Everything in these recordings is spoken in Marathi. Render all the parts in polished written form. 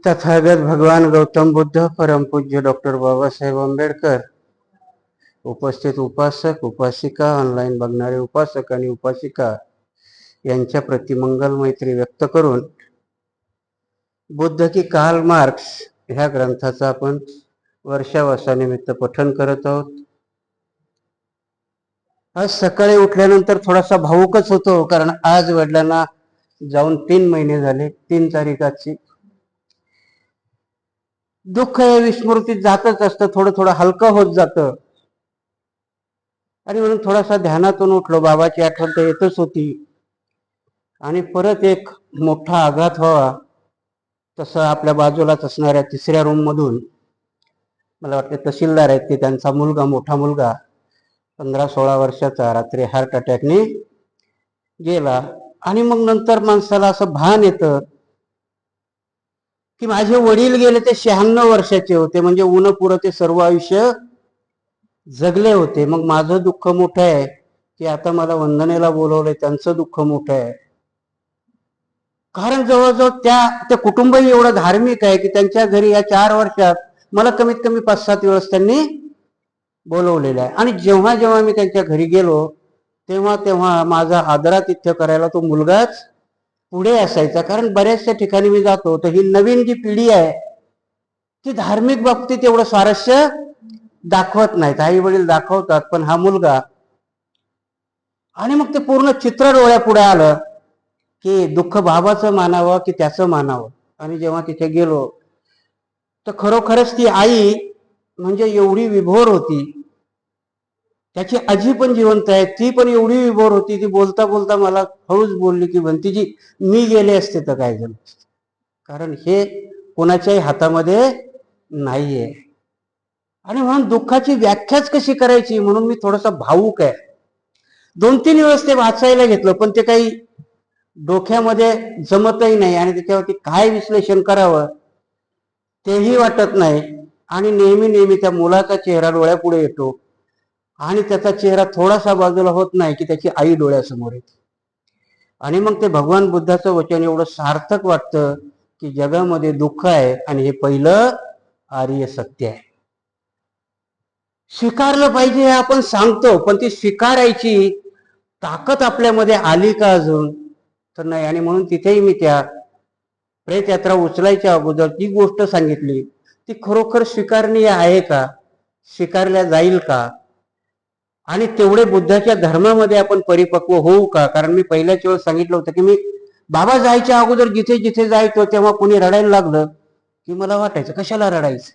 तथागत भगवान गौतम बुद्ध, परमपूज्य डॉक्टर बाबासाहेब आंबेडकर, उपस्थित उपासक उपासिका, ऑनलाईन बघणारे उपासक आणि उपासिका यांच्या प्रति मंगल मैत्री व्यक्त करून बुद्ध की कार्ल मार्क्स ह्या ग्रंथाचा आपण वर्षावसानिमित्त पठन करत आहोत. आज सकाळी उठल्यानंतर थोडासा भावुकच होतो, कारण आज वडिलांना जाऊन 3 महिने झाले. 3 तारीखाची दुःख हे विस्मृतीत जातच असतं, थोडं थोडं हलकं होत जातं. आणि म्हणून थोडासा ध्यानातून उठलो. बाबाची आठवण तर येतच होती आणि परत एक मोठा आघात व्हावा तसं आपल्या बाजूलाच असणाऱ्या 3ऱ्या रूम मधून मला वाटते तहसीलदार आहेत ते, त्यांचा मुलगा, मोठा मुलगा 15-16 वर्षाचा, रात्री हार्ट अटॅकने गेला. आणि मग नंतर माणसाला असं भान येतं की माझे वडील गेले ते 96 वर्षाचे होते, म्हणजे पुरं ते सर्व आयुष्य जगले होते. मग माझं दुःख मोठं आहे की आता मला वंदनेला बोलवलंय, त्यांचं दुःख मोठं आहे. कारण जवळजवळ त्या कुटुंबही एवढं धार्मिक आहे की त्यांच्या घरी या 4 वर्षात मला कमीत कमी 5-7 वेळेस त्यांनी बोलवलेलं आहे. आणि जेव्हा जेव्हा मी त्यांच्या घरी गेलो तेव्हा तेव्हा माझा आदरातिथ्य करायला तो मुलगाच पुढे असायचा. कारण बऱ्याचशा ठिकाणी मी जातो तर ही नवीन जी पिढी आहे ती धार्मिक बाबतीत एवढं स्वारस्य दाखवत नाहीत. आई वडील दाखवतात पण हा मुलगा. आणि मग ते पूर्ण चित्र डोळ्यापुढे आलं की दुःख बाबाचं मानावं की त्याचं मानावं. आणि जेव्हा तिथे गेलो तर खरोखरच ती आई म्हणजे एवढी विभोर होती. त्याची आजी पण जिवंत आहे, ती पण एवढी विभोर होती. ती बोलता बोलता मला हळूच बोलली की भंतीजी मी गेले असते तर काय झालं, कारण हे कोणाच्याही हातामध्ये नाहीये. आणि म्हणून दुःखाची व्याख्याच कशी करायची म्हणून मी थोडासा भावुक आहे. 2-3 वेळेस ते वाचायला घेतलं पण ते काही डोक्यामध्ये जमतही नाही आणि त्याच्यावरती काय विश्लेषण करावं तेही वाटत नाही. आणि नेहमी नेहमी त्या मुलाचा चेहरा डोळ्यापुढे येतो आणि त्याचा चेहरा थोडासा बाजूला होत नाही की त्याची आई डोळ्यासमोर येते. आणि मग ते भगवान बुद्धाचं वचन एवढं सार्थक वाटतं की जगामध्ये दुःख आहे आणि हे पहिलं आर्य सत्य आहे. स्वीकारलं पाहिजे हे आपण सांगतो, पण ती स्वीकारायची ताकद आपल्यामध्ये आली का अजून तर नाही. आणि म्हणून तिथेही मी त्या प्रेत यात्रा उचलायच्या अगोदर ती गोष्ट सांगितली, ती खरोखर स्वीकारणीय आहे का, स्वीकारल्या जाईल का, आणि तेवढे बुद्धाच्या धर्मामध्ये आपण परिपक्व होऊ का. कारण मी पहिल्याच वेळेस सांगितलं होतं की मी बाबा जायच्या अगोदर जिथे जिथे जायचो तेव्हा कोणी रडायला लागलं की मला वाटायचं कशाला रडायचं.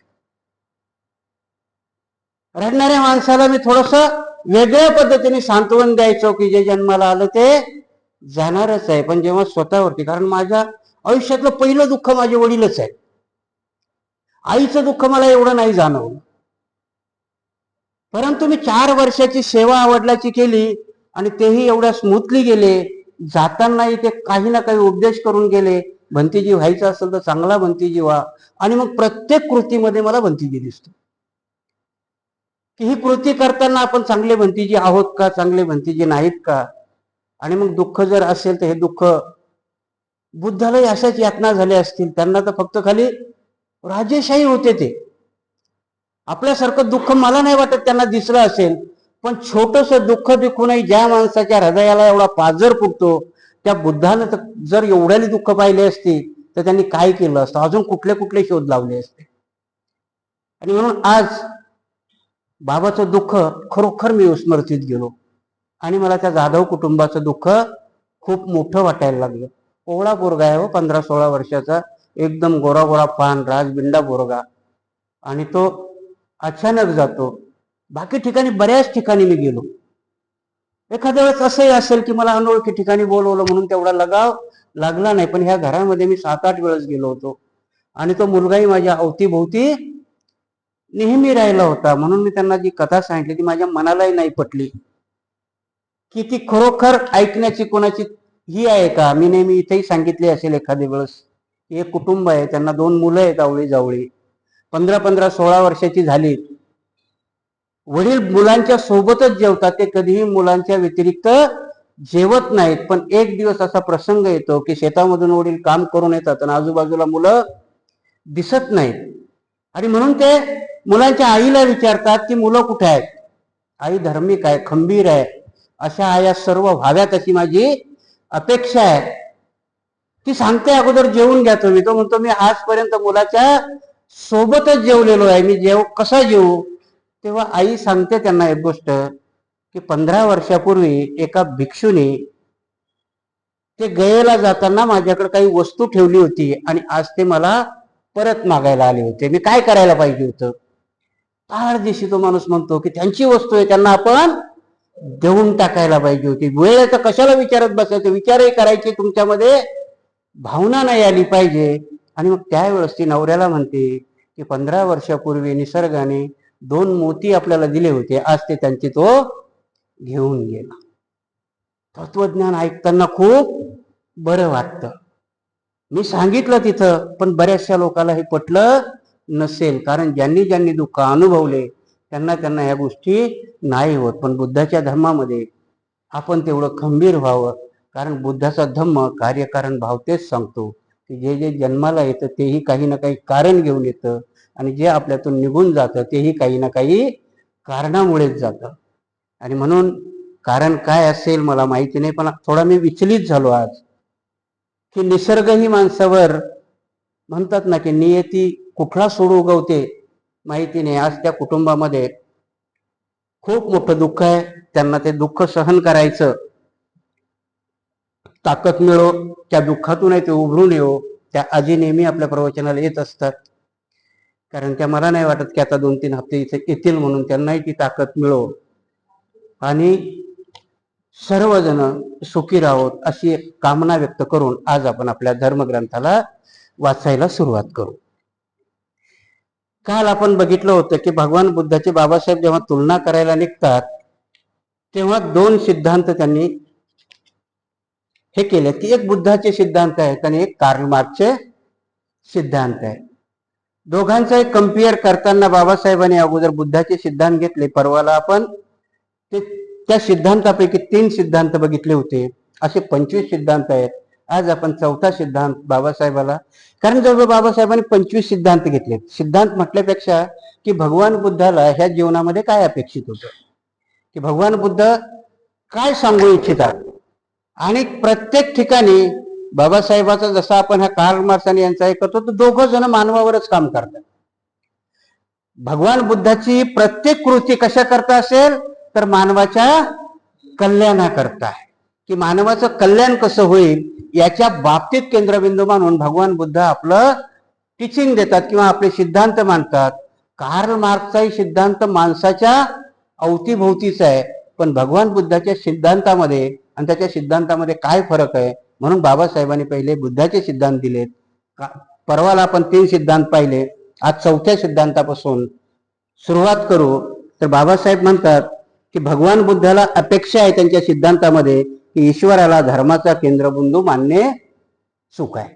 रडणाऱ्या माणसाला मी थोडस वेगळ्या पद्धतीने सांत्वन द्यायचो की जे जन्माला आलं ते जाणारच आहे. पण जेव्हा स्वतःवरती, कारण माझ्या आयुष्यातलं पहिलं दुःख माझे वडीलच आहे. आईचं दुःख मला एवढं नाही जाणवलं. परंतु मी 4 वर्षाची सेवा वडिलांची केली आणि तेही एवढ्या स्मूथली गेले. जातानाही ते काही ना काही उपदेश करून गेले, भंतीजी व्हायचं असेल तर चांगला भंतीजी व्हा. आणि मग प्रत्येक कृतीमध्ये मला भंतीजी दिसतो की ही कृती करताना आपण चांगले भंतीजी आहोत का, चांगले भंतीजी नाहीत का. आणि मग दुःख जर असेल तर हे दुःख बुद्धालाही अशाच यातना झाल्या असतील. त्यांना तर फक्त खाली राजेशाही होते. ते आपल्यासारखं दुःख मला नाही वाटत त्यांना दिसलं असेल. पण छोटस दुःख दिखूनही ज्या माणसाच्या हृदयाला एवढा पाझर फुटतो त्या बुद्धानं तर जर एवढ्याली दुःख पाहिले असते तर त्यांनी काय केलं असतं, अजून कुठले कुठले शोध लावले असते. आणि म्हणून आज बाबाचं दुःख खरोखर मी विस्मृतीत गेलो आणि मला त्या जाधव कुटुंबाचं दुःख खूप मोठं वाटायला लागलं. कोवळा पोरगा आहे, 15-16 वर्षाचा, एकदम गोरा गोरा पान, राजबिंडा पोरगा. आणि तो अचानक जातो. बाकी ठिकाणी बऱ्याच ठिकाणी मी गेलो. एखाद्या वेळेस असंही असेल की मला अनोळखी ठिकाणी बोलवलं म्हणून तेवढा लगाव लागला नाही. पण ह्या घरामध्ये मी 7-8 वेळेस गेलो होतो आणि तो मुलगाही माझ्या अवतीभोवती नेहमी राहिला होता. म्हणून मी त्यांना जी कथा सांगितली ती माझ्या मनालाही नाही पटली की ती खरोखर ऐकण्याची कोणाची ही आहे का. मी नेहमी इथेही सांगितली असेल एखाद्या वेळेस. एक कुटुंब आहे, त्यांना 2 मुलं आहेत, आवळी जावळी, 15-16 वर्षाची झाली. वडील मुलांच्या सोबतच जेवतात, ते कधीही मुलांच्या व्यतिरिक्त जेवत नाहीत. पण एक दिवस असा प्रसंग येतो की शेतामधून वडील काम करून येतात आणि आजूबाजूला मुलं दिसत नाहीत. आणि म्हणून ते मुलांच्या आईला विचारतात की मुलं कुठे आहेत. आई धार्मिक आहे, खंबीर आहे, अशा आया सर्व व्हाव्यात अशी माझी अपेक्षा आहे. ती सांगते अगोदर जेवून घ्या तुम्ही. तो म्हणतो मी आजपर्यंत मुलाच्या सोबतच जेवलेलो आहे, मी कसा जेवू. तेव्हा आई सांगते त्यांना एक गोष्ट की 15 वर्षापूर्वी एका भिक्षूने ते गयेला जाताना माझ्याकडे काही वस्तू ठेवली होती आणि आज ते मला परत मागायला आले होते. मी काय करायला पाहिजे होतं. ताळ दिवशी तो माणूस म्हणतो की त्यांची वस्तू आहे, त्यांना आपण देऊन टाकायला पाहिजे होती. वेळ तर कशाला विचारत बसायचं, विचारही करायची तुमच्यामध्ये भावना नाही आली पाहिजे. आणि मग त्यावेळेस ती नवऱ्याला म्हणते की 15 वर्षापूर्वी निसर्गाने 2 मोती आपल्याला दिले होते, आज ते त्यांचे तो घेऊन गेला. तत्वज्ञान ऐकताना खूप बरं वाटतं. मी सांगितलं तिथं, पण बऱ्याचशा लोकांना हे पटलं नसेल, कारण ज्यांनी ज्यांनी दुःख अनुभवले त्यांना या गोष्टी नाही होत. पण बुद्धाच्या धर्मामध्ये आपण तेवढं खंबीर व्हावं, कारण बुद्धाचा धम्म कार्यकारण भाव तेच सांगतो की जे जे जन्माला येतं तेही काही ना काही कारण घेऊन येतं, आणि जे आपल्यातून निघून जातं तेही काही ना काही कारणामुळेच जातं. आणि म्हणून कारण काय असेल मला माहिती नाही, पण थोडा मी विचलित झालो आज की निसर्ग ही माणसावर म्हणतात ना की नियती कुठला सोड उगवते माहिती नाही. आज त्या कुटुंबामध्ये खूप मोठं दुःख आहे, त्यांना ते दुःख सहन करायचं ताकद मिळो, त्या दुःखातून ते उभरून येऊ. त्या आजी नेहमी आपल्या प्रवचनाला येत असतात, कारण त्या मला नाही वाटत की आता 2-3 हप्ते इथे येतील म्हणून. त्यांनाही ती ताकद मिळो आणि सर्वजण सुखी राहोत अशी एक कामना व्यक्त करून आज आपण आपल्या धर्मग्रंथाला वाचायला सुरुवात करू. काल आपण बघितलं होतं की भगवान बुद्धाचे बाबासाहेब जेव्हा तुलना करायला निघतात तेव्हा 2 सिद्धांत त्यांनी हे केले की एक बुद्धाचे सिद्धांत आहेत आणि एक कार्ल मार्क्सचे सिद्धांत आहे. दोघांचा एक कम्पेअर करताना बाबासाहेबांनी अगोदर बुद्धाचे सिद्धांत घेतले. परवाला आपण त्या सिद्धांतापैकी 3 सिद्धांत बघितले होते. असे 25 सिद्धांत आहेत. आज आपण 4था सिद्धांत बाबासाहेबाला, कारण जवळ बाबासाहेबांनी 25 सिद्धांत घेतले. सिद्धांत म्हटल्यापेक्षा की भगवान बुद्धाला ह्या जीवनामध्ये काय अपेक्षित होतं, की भगवान बुद्ध काय सांगू इच्छितात. आणि प्रत्येक ठिकाणी बाबासाहेबाचा जसा आपण ह्या कार्ल मार्क्स यांचा ऐकतो तर दोघं जण मानवावरच काम करतात. भगवान बुद्धाची प्रत्येक कृती कशा करता असेल तर मानवाच्या कल्याणाकरता, की मानवाचं कल्याण कसं होईल याच्या बाबतीत केंद्रबिंदू मानून भगवान बुद्ध आपलं टीचिंग देतात किंवा आपले सिद्धांत मांडतात. कार्ल मार्क्सचाही सिद्धांत माणसाच्या अवतीभोवतीचा आहे, पण भगवान बुद्धाच्या सिद्धांतामध्ये आणि त्याच्या सिद्धांतामध्ये काय फरक आहे, म्हणून बाबासाहेबांनी पहिले बुद्धाचे सिद्धांत दिलेत. परवाला आपण 3 सिद्धांत पाहिले. आज 4थ्या सिद्धांतापासून सुरुवात करू. तर बाबासाहेब म्हणतात की भगवान बुद्धाला अपेक्षा आहे त्यांच्या सिद्धांतामध्ये की ईश्वराला धर्माचा केंद्रबिंदू मानणे सुख आहे.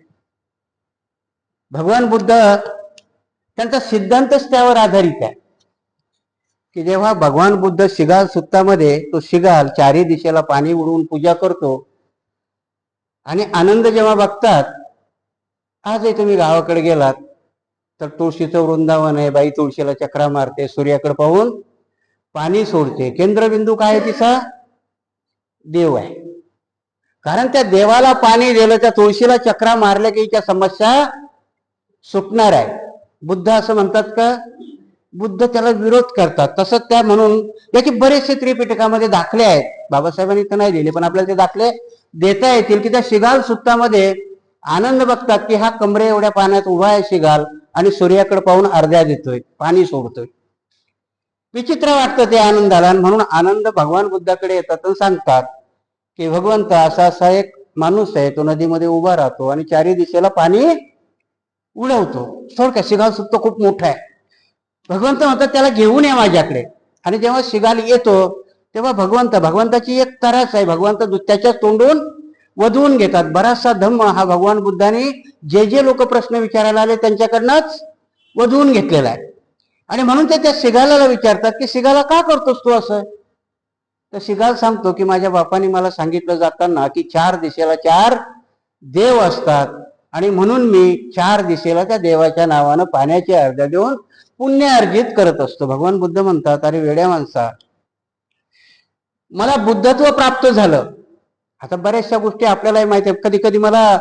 भगवान बुद्ध त्यांचा सिद्धांतच त्यावर आधारित आहे की जेव्हा भगवान बुद्ध शिगाल सुत्तामध्ये तो शिगाल 4ही दिशेला पाणी उडवून पूजा करतो आणि आनंद जेव्हा बघतात. आजही तुम्ही गावाकडे गेलात तर तुळशीचं वृंदावन आहे, बाई तुळशीला चक्रा मारते, सूर्याकडे पाहून पाणी सोडते. केंद्रबिंदू काय आहे तिचा? देव आहे. कारण त्या देवाला पाणी दिलं, त्या तुळशीला चक्रा मारल्या की त्या समस्या सुटणार आहे. बुद्ध असं म्हणतात का? बुद्ध त्याला विरोध करतात. तसंच त्या म्हणून याचे बरेचसे त्रिपिटकामध्ये दाखले आहेत. बाबासाहेबांनी तर नाही दिले, पण आपल्याला ते दाखले देता येतील की त्या शिगाल सुत्तामध्ये आनंद बघतात की हा कमरे एवढ्या पाण्यात उभा आहे शिगाल आणि सूर्याकडे पाहून अर्ध्या देतोय, पाणी सोडतोय. विचित्र वाटतं ते आनंदाला. म्हणून आनंद भगवान बुद्धाकडे येतात आणि सांगतात की भगवंत असा असा एक माणूस आहे, तो नदीमध्ये उभा राहतो आणि 4ही दिशेला पाणी उडवतो. थोडक्यात शिगाल सुत्त खूप मोठा आहे. भगवंत म्हणतात त्याला घेऊन या माझ्याकडे. आणि जेव्हा शिगाल येतो तेव्हा भगवंताची एक तरास आहे, भगवंत त्याच्या तोंडून वधवून घेतात. बराचसा धम्म हा भगवान बुद्धाने जे जे लोक प्रश्न विचारायला आले त्यांच्याकडनंच वधवून घेतलेला आहे. आणि म्हणून ते त्या शिगालाला विचारतात की शिगाला का करतोस तू असं. तर शिगाल सांगतो की माझ्या बापाने मला सांगितलं जाताना की 4 दिशेला 4 देव असतात आणि म्हणून मी 4 दिशेला त्या देवाच्या नावानं पाण्याची अर्ध्या देऊन पुण्य अर्जित करत असतो. भगवान बुद्ध म्हणतात, अरे वेड्या माणसा, मला बुद्धत्व प्राप्त झालं. आता बऱ्याचशा गोष्टी आपल्यालाही माहिती आहे. कधी कधी मला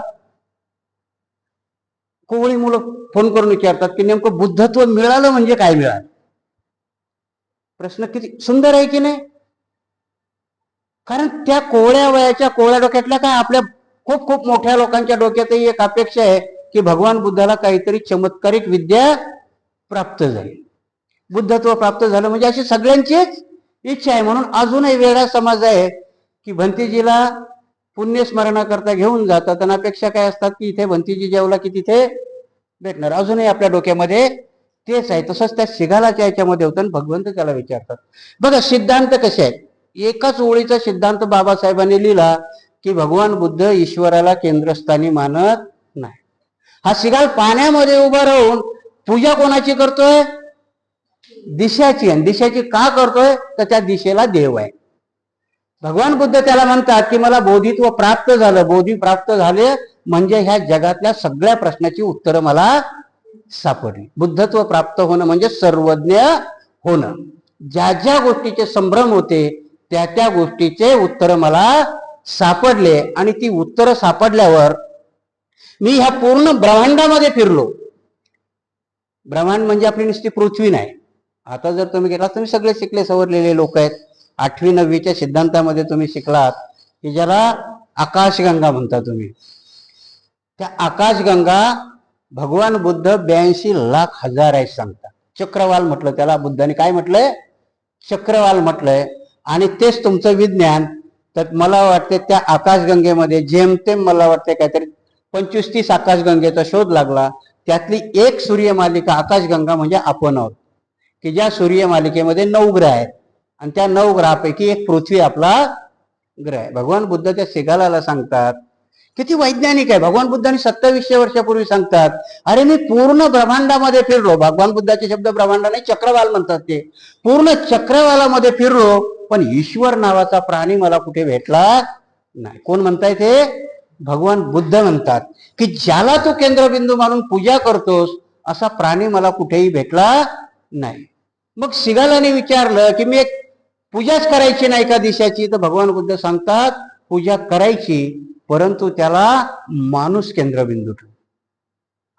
कोवळी मुलं फोन करून विचारतात की नेमकं बुद्धत्व मिळालं म्हणजे काय मिळालं. प्रश्न किती सुंदर आहे की नाही. कारण त्या कोवळ्या वयाच्या कोवळ्या डोक्यातल्या काय आपल्या खूप खूप मोठ्या लोकांच्या डोक्यातही एक अपेक्षा आहे की भगवान बुद्धाला काहीतरी चमत्कारिक विद्या प्राप्त झाली, बुद्धत्व प्राप्त झालं म्हणजे अशी सगळ्यांचीच इच्छा आहे. म्हणून अजूनही वेगळा समाज आहे की भंतीजीला पुण्यस्मरणा करता घेऊन जातात आणि अपेक्षा काय असतात की इथे भंतीजी जेवला की तिथे भेटणार. अजूनही आपल्या डोक्यामध्ये तेच आहे. तसंच त्या शिगालाच्या याच्यामध्ये होतं. भगवंत त्याला विचारतात. बघा सिद्धांत कसे आहेत. एकाच ओळीचा सिद्धांत बाबासाहेबांनी लिहिला की भगवान बुद्ध ईश्वराला केंद्रस्थानी मानत नाही. हा शिगाल पाण्यामध्ये उभा राहून पूजा कोणाची करतोय? दिशाची. आणि दिशाची का करतोय? तर त्या दिशेला देव आहे. भगवान बुद्ध त्याला म्हणतात की मला बोधित्व प्राप्त झालं. बोधी प्राप्त झाले म्हणजे ह्या जगातल्या सगळ्या प्रश्नाची उत्तरं मला सापडली. बुद्धत्व प्राप्त होणं म्हणजे सर्वज्ञ होणं. ज्या ज्या गोष्टीचे संभ्रम होते त्या त्या गोष्टीचे उत्तर मला सापडले. आणि ती उत्तरं सापडल्यावर मी ह्या पूर्ण ब्रह्मांडामध्ये फिरलो. ब्रह्मांड म्हणजे आपली नुसती पृथ्वी नाही. आता जर तुम्ही गेलात, तुम्ही सगळे शिकले सवरलेले लोक आहेत. 8वी 9वीच्या सिद्धांतामध्ये तुम्ही शिकलात की ज्याला आकाशगंगा म्हणता तुम्ही. त्या आकाशगंगा भगवान बुद्ध 82 लाख हजार आहे सांगतात. चक्रवाल म्हटलं त्याला. बुद्धाने काय म्हटलंय? चक्रवाल म्हटलंय. आणि तेच तुमचं विज्ञान. तर मला वाटते त्या आकाशगंगेमध्ये जेमतेम मला वाटते काहीतरी 25-30 आकाशगंगेचा शोध लागला. त्यातली एक सूर्यमालिका आकाशगंगा म्हणजे आपण आहोत, की ज्या सूर्यमालिकेमध्ये 9 ग्रह आहेत. आणि त्या 9 ग्रहापैकी एक पृथ्वी आपला ग्रह आहे. भगवान बुद्ध त्या शिगालाला सांगतात. किती वैज्ञानिक आहे. भगवान बुद्धांनी 2700 वर्षापूर्वी सांगतात, अरे मी पूर्ण ब्रह्मांडामध्ये फिरलो. भगवान बुद्धाचे शब्द ब्रह्मांड नाही, चक्रवाल म्हणतात ते. पूर्ण चक्रवालामध्ये फिरलो पण ईश्वर नावाचा प्राणी मला कुठे भेटला नाही. कोण म्हणताय ते? भगवान बुद्ध म्हणतात की ज्याला तू केंद्रबिंदू मानून पूजा करतोस असा प्राणी मला कुठेही भेटला नाही. मग शिगालाने विचारलं की मी एक पूजाच करायची नाही का दिशाची? तर भगवान बुद्ध सांगतात पूजा करायची, परंतु त्याला माणूस केंद्रबिंदू ठेव.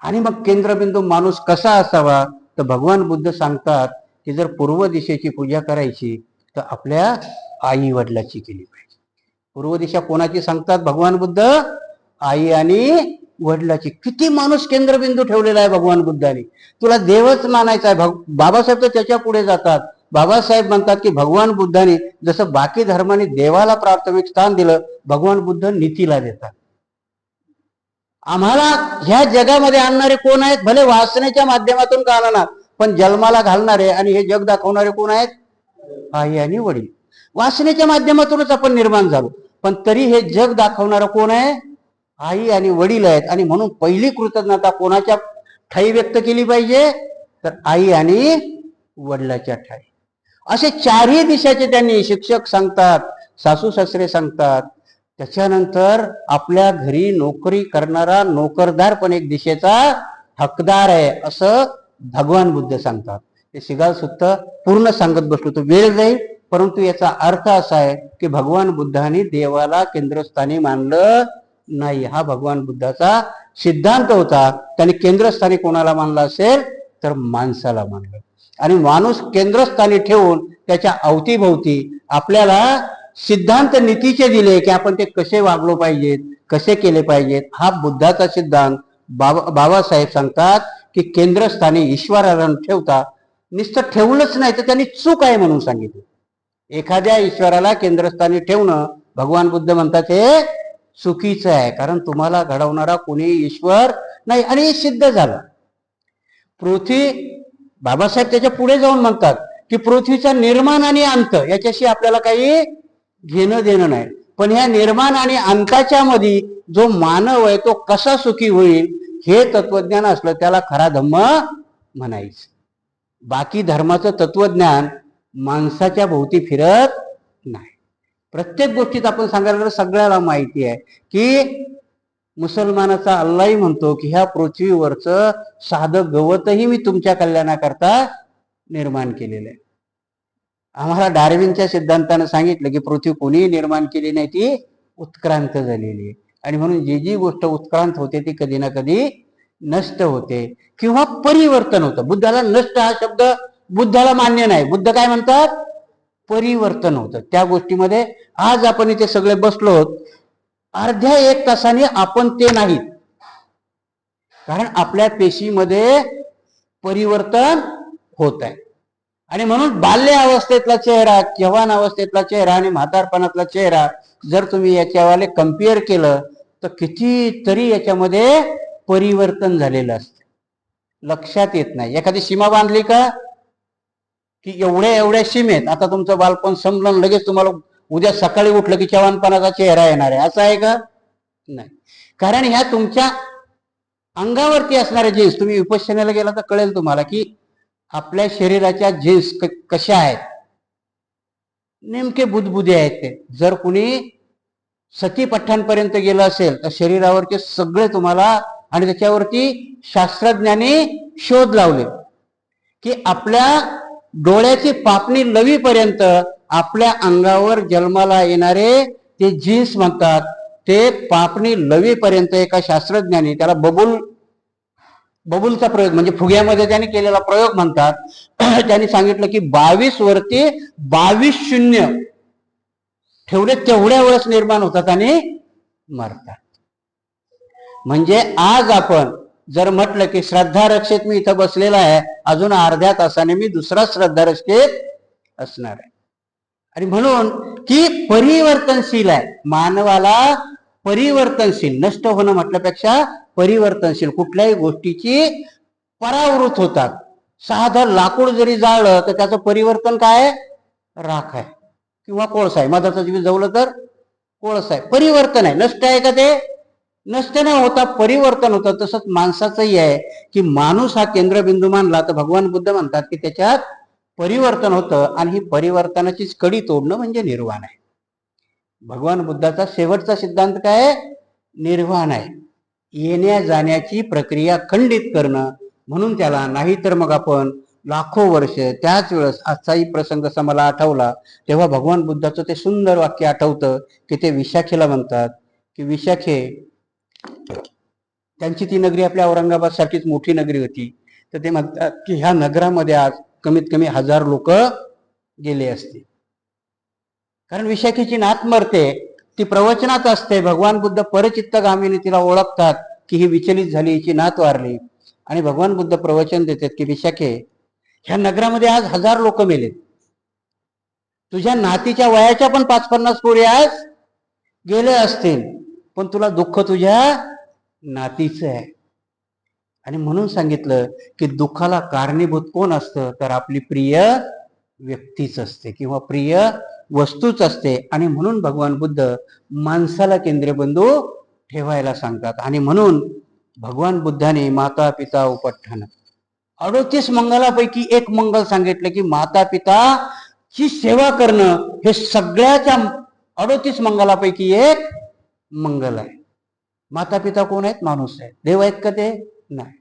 आणि मग केंद्रबिंदू माणूस कसा असावा? तर भगवान बुद्ध सांगतात की जर पूर्व दिशेची पूजा करायची तर आपल्या आई वडिलाची केली पाहिजे. पूर्व दिशा कोणाची सांगतात भगवान बुद्ध? आई आणि वडिलाची. किती माणूस केंद्रबिंदू ठेवलेला आहे भगवान बुद्धांनी. तुला देवच मानायचा आहे. बाबासाहेब तर त्याच्या पुढे जातात. बाबासाहेब म्हणतात की भगवान बुद्धांनी जसं बाकी धर्मांनी देवाला प्राथमिक स्थान दिलं, भगवान बुद्ध नीतीला देतात. आम्हाला ह्या जगामध्ये आणणारे कोण आहेत? भले वासनेच्या माध्यमातून का आणणार, पण जन्माला घालणारे आणि हे जग दाखवणारे कोण आहेत? आई आणि वडील. वासनेच्या माध्यमातूनच आपण निर्माण झालो, पण तरी हे जग दाखवणारं कोण आहे? आई आणि वडील आहेत. आणि म्हणून पहिली कृतज्ञता कोणाच्या ठाई व्यक्त केली पाहिजे? तर आई आणि वडिलाच्या ठाई. असे 4ही दिशाचे त्यांनी शिक्षक सांगतात, सासू सासरे सांगतात. त्याच्यानंतर आपल्या घरी नोकरी करणारा नोकरदार पण एक दिशेचा हकदार आहे असं भगवान बुद्ध सांगतात. ते शिगाल सुद्धा पूर्ण सांगत बसलो तर वेळ जाईल, परंतु याचा अर्थ असा आहे की भगवान बुद्धांनी देवाला केंद्रस्थानी मानलं नाही. हा भगवान बुद्धाचा सिद्धांत होता. त्यांनी केंद्रस्थानी कोणाला मानलं असेल तर माणसाला मानलं. आणि माणूस केंद्रस्थानी ठेवून त्याच्या अवतीभोवती आपल्याला सिद्धांत नीतीचे दिले की आपण ते कसे वागलो पाहिजेत, कसे केले पाहिजेत. हा बुद्धाचा सिद्धांत. बाबासाहेब सांगतात की केंद्रस्थानी ईश्वराला ठेवता. नुसतं ठेवलंच नाही तर त्यांनी चूक आहे म्हणून सांगितलं. एखाद्या ईश्वराला केंद्रस्थानी ठेवणं भगवान बुद्ध म्हणतात हे चुकीचं आहे. कारण तुम्हाला घडवणारा कोणी ईश्वर नाही. आणि हे सिद्ध झालं. पृथ्वी, बाबासाहेब त्याच्या पुढे जाऊन म्हणतात की पृथ्वीचा निर्माण आणि अंत याच्याशी आपल्याला काही घेणं देणं नाही, पण ह्या निर्माण आणि अंताच्या मध्ये जो मानव आहे तो कसा सुखी होईल हे तत्वज्ञान असलं त्याला खरा धम्म म्हणायचं. बाकी धर्माचं तत्वज्ञान माणसाच्या भोवती फिरत नाही. प्रत्येक गोष्टीत आपण सांगायला सगळ्याला माहिती आहे की मुसलमानाचा अल्लाही म्हणतो की ह्या पृथ्वीवरचं साधं गवतही मी तुमच्या कल्याणाकरता निर्माण केलेलं आहे. आम्हाला डार्विनच्या सिद्धांतानं सांगितलं की पृथ्वी कोणीही निर्माण केली नाही, ती उत्क्रांत झालेली आहे. आणि म्हणून जी जी गोष्ट उत्क्रांत होते ती कधी ना कधी नष्ट होते किंवा परिवर्तन होतं. बुद्धाला नष्ट हा शब्द बुद्धाला मान्य नाही. बुद्ध काय म्हणतात? परिवर्तन होतं त्या गोष्टीमध्ये. आज आपण इथे सगळे बसलो, अर्ध्या एक तासाने आपण ते नाहीत, कारण आपल्या पेशीमध्ये परिवर्तन होत आहे. आणि म्हणून बाल्य अवस्थेतला चेहरा, जवान अवस्थेतला चेहरा आणि म्हातारपणातला चेहरा जर तुम्ही याच्यावाले कम्पेअर केलं तर कितीतरी याच्यामध्ये परिवर्तन झालेलं असतं, लक्षात येत नाही. एखादी सीमा बांधली का की एवढ्या एवढ्या सीमेत आता तुमचं बालपण संपलं, लगेच तुम्हाला उद्या सकाळी उठलं की जवानपणाचा चेहरा येणार आहे, असं आहे का? नाही. कारण ह्या तुमच्या अंगावरती असणाऱ्या जीन्स, तुम्ही विपश्यनेला गेला तर कळेल तुम्हाला की आपल्या शरीराच्या जीन्स कशा आहेत, नेमके बुदबुदे आहेत ते. जर कुणी सती पठ्ठांपर्यंत गेलं असेल तर शरीरावरचे सगळे तुम्हाला, आणि त्याच्यावरती शास्त्रज्ञांनी शोध लावले की आपल्या डोळ्याची पापणी लवीपर्यंत आपल्या अंगावर जन्माला येणारे ते जीन्स म्हणतात, ते पापणी लवीपर्यंत एका शास्त्रज्ञाने, त्याला बबूलचा प्रयोग म्हणजे फुग्यामध्ये त्याने केलेला प्रयोग म्हणतात, त्यांनी सांगितलं की 22 वरती 22 शून्य ठेवले तेवढ्या वेळेस निर्माण होतात आणि मरतात. म्हणजे आज आपण जर म्हटलं की श्रद्धा रक्षेत मी इथं बसलेला आहे, अजून अर्ध्या तासाने मी दुसरा श्रद्धा रक्षेत असणार आहे. आणि म्हणून की परिवर्तनशील आहे, मानवाला परिवर्तनशील, नष्ट होणं म्हटल्यापेक्षा परिवर्तनशील कुठल्याही गोष्टीची परावृत्त होतात. साधं लाकूड जरी जाळलं तर त्याचं परिवर्तन काय? राख आहे किंवा कोळसा आहे. मधाचं जीव जवलं तर कोळसा आहे, परिवर्तन आहे. नष्ट आहे का ते? नष्ट न होता परिवर्तन होतं. तसंच माणसाचंही आहे की माणूस हा केंद्रबिंदू मानला तर भगवान बुद्ध म्हणतात की त्याच्यात परिवर्तन होतं, आणि ही परिवर्तनाचीच कडी तोडणं म्हणजे निर्वाण आहे. भगवान बुद्धाचा शेवटचा सिद्धांत काय? निर्वाण आहे. येण्या जाण्याची प्रक्रिया खंडित करणं, म्हणून त्याला, नाही तर मग आपण लाखो वर्ष त्याच वेळेस. आजचाही प्रसंग जसा मला आठवला तेव्हा भगवान बुद्धाचं ते सुंदर वाक्य आठवतं की ते विशाखेला म्हणतात की विशाखे, त्यांची ती नगरी आपल्या औरंगाबाद सारखीच मोठी नगरी होती, तर ते म्हणतात की ह्या नगरामध्ये आज कमीत कमी 1000 लोक गेले असते. कारण विशाखेची नात मरते, ती प्रवचनात असते. भगवान बुद्ध परचित्तगामीने तिला ओळखतात की ही विचलित झाली, हिची नात वारली, आणि भगवान बुद्ध प्रवचन देतात की विशाखे, ह्या नगरामध्ये आज 1000 लोक मेलेत, तुझ्या नातीच्या वयाच्या पण 50-50 पोरी आज गेले असतील, पण तुला दुःख तुझ्या नातीचं आहे. आणि म्हणून सांगितलं की दुःखाला कारणीभूत कोण असतं? तर आपली प्रिय व्यक्तीच असते किंवा प्रिय वस्तूच असते. आणि म्हणून भगवान बुद्ध माणसाला केंद्रबिंदू ठेवायला सांगतात. आणि म्हणून भगवान बुद्धाने माता पिता उपठ्ठन 38 मंगलापैकी एक मंगल सांगितलं की माता पिताची सेवा करणं हे सगळ्याच्या 38 मंगलापैकी एक मंगल आहे. माता पिता कोण आहेत? माणूस आहे. देव आहेत का ते? नाही.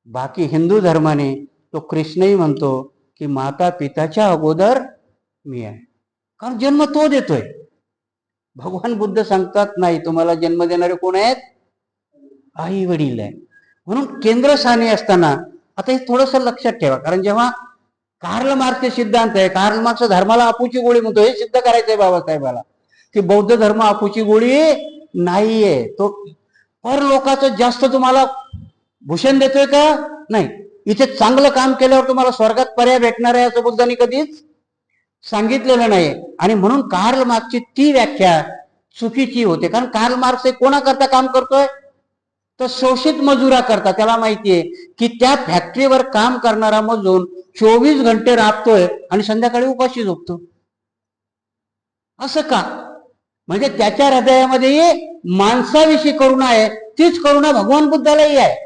बाकी हिंदू धर्माने तो कृष्णही म्हणतो की माता पिताच्या अगोदर मी आहे, कारण जन्म तो देतोय. भगवान बुद्ध सांगतात नाही, तुम्हाला जन्म देणारे कोण आहेत? आई वडील आहे. म्हणून केंद्रस्थानी असताना आता हे थोडंसं लक्षात ठेवा, कारण जेव्हा कार्ल मार्क्सचे सिद्धांत आहे, कार्ल मार्क्स धर्माला अपूची गोळी म्हणतो, हे सिद्ध करायचंय बाबासाहेबाला की बौद्ध धर्म अपूची गोळी नाहीये. तो परलोकाचं जास्त तुम्हाला भूषण देतोय का? नाही. इथे चांगलं काम केल्यावर तुम्हाला स्वर्गात पर्याय भेटणार आहे असं बुद्धांनी कधीच सांगितलेलं नाही. आणि म्हणून कार्ल मार्क्सची ती व्याख्या चुकीची होते. कारण कार्ल मार्क्स कोणाकरता काम करतोय? तर शोषित मजुरा करता. त्याला माहितीये की त्या फॅक्टरीवर काम करणारा मजूर 24 घंटे राबतोय आणि संध्याकाळी उपाशी झोपतो. असं का? म्हणजे त्याच्या हृदयामध्ये माणसाविषयी करुणा आहे. तीच करुणा भगवान बुद्धालाही आहे.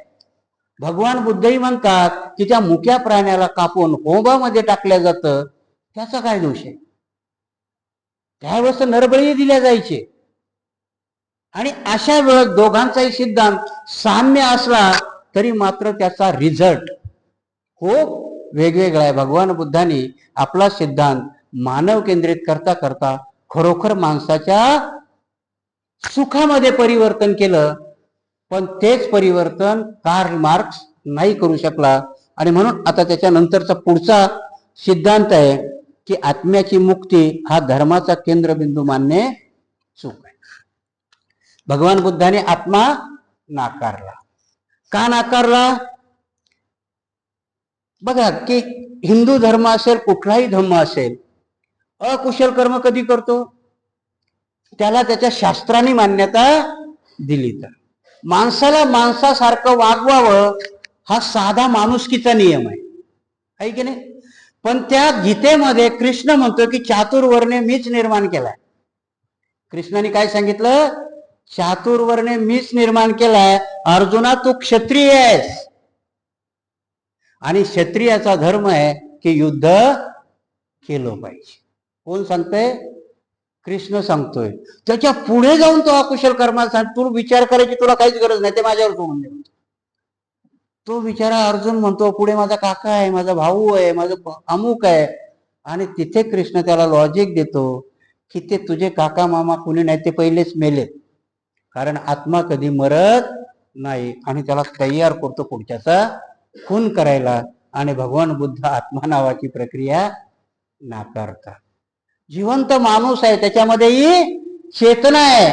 भगवान बुद्धही म्हणतात की त्या मुक्या प्राण्याला कापून होमामध्ये टाकल्या जातं, त्याचा काय दोष आहे? त्यावेळेस नरबळी दिल्या जायचे. आणि अशा वेळेस दोघांचाही सिद्धांत साम्य असला तरी मात्र त्याचा रिझल्ट खूप वेगवेगळा आहे. भगवान बुद्धांनी आपला सिद्धांत मानव केंद्रित करता करता खरोखर माणसाच्या सुखामध्ये परिवर्तन केलं, पण तेच परिवर्तन कार्ल मार्क्स नाही करू शकला. आणि म्हणून आता त्याच्यानंतरचा पुढचा सिद्धांत आहे की आत्म्याची मुक्ती हा धर्माचा केंद्रबिंदू मानणे चूक आहे. भगवान बुद्धाने आत्मा नाकारला. का नाकारला? बघा की हिंदू धर्म असेल, कुठलाही धर्म असेल, अकुशल कर्म कधी करतो? त्याला त्याच्या शास्त्राने मान्यता दिली तर. माणसाला माणसासारखं वागवावं हा साधा माणुसकीचा नियम आहे की नाही? पण त्या गीतेमध्ये कृष्ण म्हणतो की चातुर्वर्ण्य मीच निर्माण केलाय. कृष्णाने काय सांगितलं? चातुर्वर्ण्य मीच निर्माण केलाय. अर्जुना तू क्षत्रिय आहेस आणि क्षत्रियाचा धर्म आहे की युद्ध केलं पाहिजे. कोण सांगतंय? कृष्ण सांगतोय. त्याच्या पुढे जाऊन तो अकुशल कर्माला सांग, तू विचार करायची तुला काहीच गरज नाही, ते माझ्यावर सोडून दे. तो विचारा अर्जुन म्हणतो पुढे माझा काका आहे, माझा भाऊ आहे, माझं अमुक आहे. आणि तिथे कृष्ण त्याला लॉजिक देतो की ते तुझे काका मामा कुणी नाही, ते पहिलेच मेलेत. कारण आत्मा कधी मरत नाही. आणि त्याला तयार करतो पुढच्याचा खून करायला. आणि भगवान बुद्ध आत्मा नावाची प्रक्रिया नाकारतात. जिवंत माणूस आहे, त्याच्यामध्येही चेतना आहे.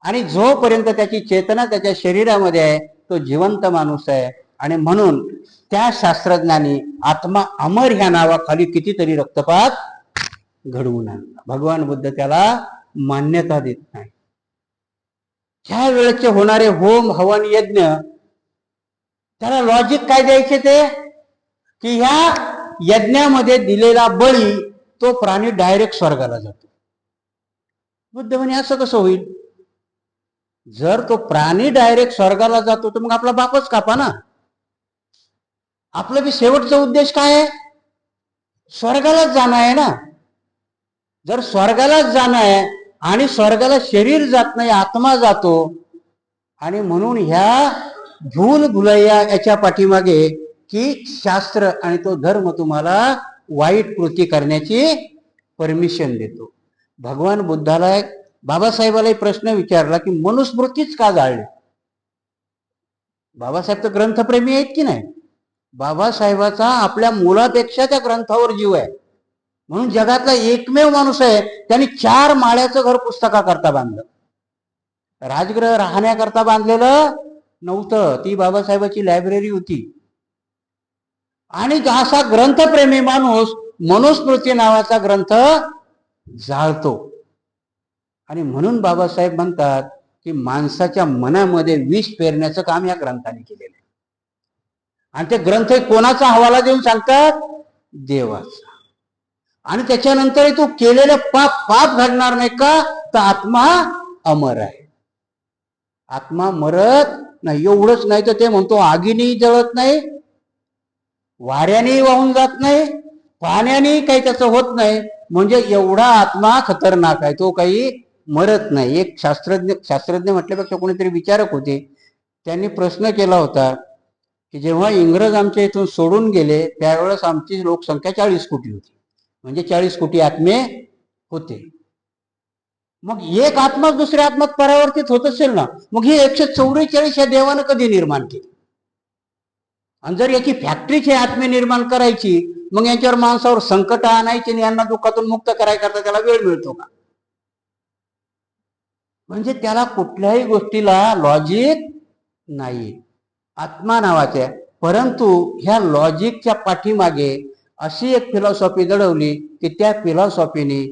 आणि जोपर्यंत त्याची चेतना त्याच्या शरीरामध्ये आहे तो जिवंत माणूस आहे. आणि म्हणून त्या शास्त्रज्ञांनी आत्मा अमर ह्या नावाखाली कितीतरी रक्तपात घडवून आणला. भगवान बुद्ध त्याला मान्यता देत नाही. ह्या वेळेचे होणारे होम हवन यज्ञ, त्याला लॉजिक काय द्यायचे ते की ह्या यज्ञामध्ये दिलेला बळी तो प्राणी डायरेक्ट स्वर्गाला जातो. बुद्ध म्हणे असं कसं होईल? जर तो प्राणी डायरेक्ट स्वर्गाला जातो तर मग आपला बापच कापा ना. आपलं बी शेवटचा उद्देश काय आहे? स्वर्गालाच जाणं आहे ना. जर स्वर्गालाच जाणं आहे आणि स्वर्गाला शरीर जात नाही, आत्मा जातो. आणि म्हणून ह्या भूल भुलैया याच्या पाठीमागे की शास्त्र आणि तो धर्म तुम्हाला वाईट कृती करण्याची परमिशन देतो. भगवान बुद्धाला बाबासाहेबाला प्रश्न विचारला की मनुस्मृतीच का जाळली? बाबासाहेब तर ग्रंथप्रेमी आहेत की नाही? बाबासाहेबाचा आपल्या मुलापेक्षा त्या ग्रंथावर जीव आहे. म्हणून जगातला एकमेव माणूस आहे त्यांनी 4 माळ्याचं घर पुस्तकाकरता बांधलं. राजगृह राहण्याकरता बांधलेलं नव्हतं, ती बाबासाहेबाची लायब्ररी होती. आणि असा ग्रंथप्रेमी माणूस मनुस्मृती नावाचा ग्रंथ जाळतो. आणि म्हणून बाबासाहेब म्हणतात की माणसाच्या मनामध्ये विष पेरण्याचं काम या ग्रंथाने केलेलं आहे. आणि ते ग्रंथ कोणाचा हवाला देऊन सांगतात? देवाचा. आणि त्याच्यानंतर तू केलेलं पाप घडणार नाही का? तर आत्मा अमर आहे, आत्मा मरत नाही. एवढंच नाही तर ते म्हणतो आगीनेही जळत नाही, वाऱ्यानेही वाहून जात नाही, पाण्यानेही काही त्याचं होत नाही. म्हणजे एवढा आत्मा खतरनाक आहे, तो काही मरत नाही. एक शास्त्रज्ञ म्हटल्यापेक्षा कोणीतरी विचारक होते, त्यांनी प्रश्न केला होता की जेव्हा इंग्रज आमच्या इथून सोडून गेले त्यावेळेस आमची लोकसंख्या 40 कोटी होती, म्हणजे 40 कोटी आत्मे होते. मग एक आत्मा दुसऱ्या आत्म्यात परावर्तित होत असेल ना, मग ही 144 या देवानं कधी निर्माण केली? आणि जर याची फॅक्टरीची आत्मे निर्माण करायची, मग यांच्यावर माणसावर संकट आणायची आणि यांना दुःखातून मुक्त करायकरता त्याला वेळ मिळतो का? म्हणजे त्याला कुठल्याही गोष्टीला लॉजिक नाही. आत्मा नावाचे. परंतु ह्या लॉजिकच्या पाठीमागे अशी एक फिलॉसॉफी दडवली की त्या फिलॉसॉफीने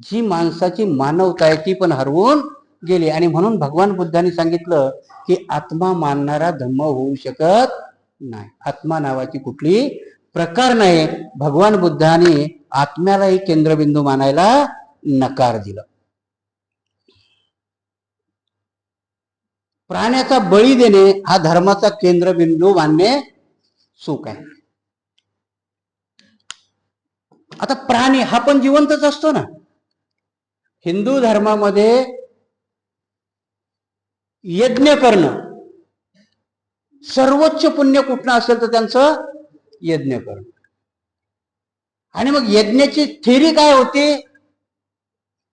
जी माणसाची मानवता आहे ती पण हरवून गेली. आणि म्हणून भगवान बुद्धांनी सांगितलं की आत्मा मानणारा धम्म होऊ शकत नाही. आत्मा नावाची कुठली प्रकार नाही. भगवान बुद्धांनी आत्म्यालाही केंद्रबिंदू मानायला नकार दिला. प्राण्याचा बळी देणे हा धर्माचा केंद्रबिंदू मानणे चूक आहे. आता प्राणी हा पण जिवंतच असतो ना. हिंदू धर्मामध्ये यज्ञ करणं, सर्वोच्च पुण्य कुठलं असेल तर त्यांचं यज्ञ करणं. आणि मग यज्ञाची थेरी काय होती?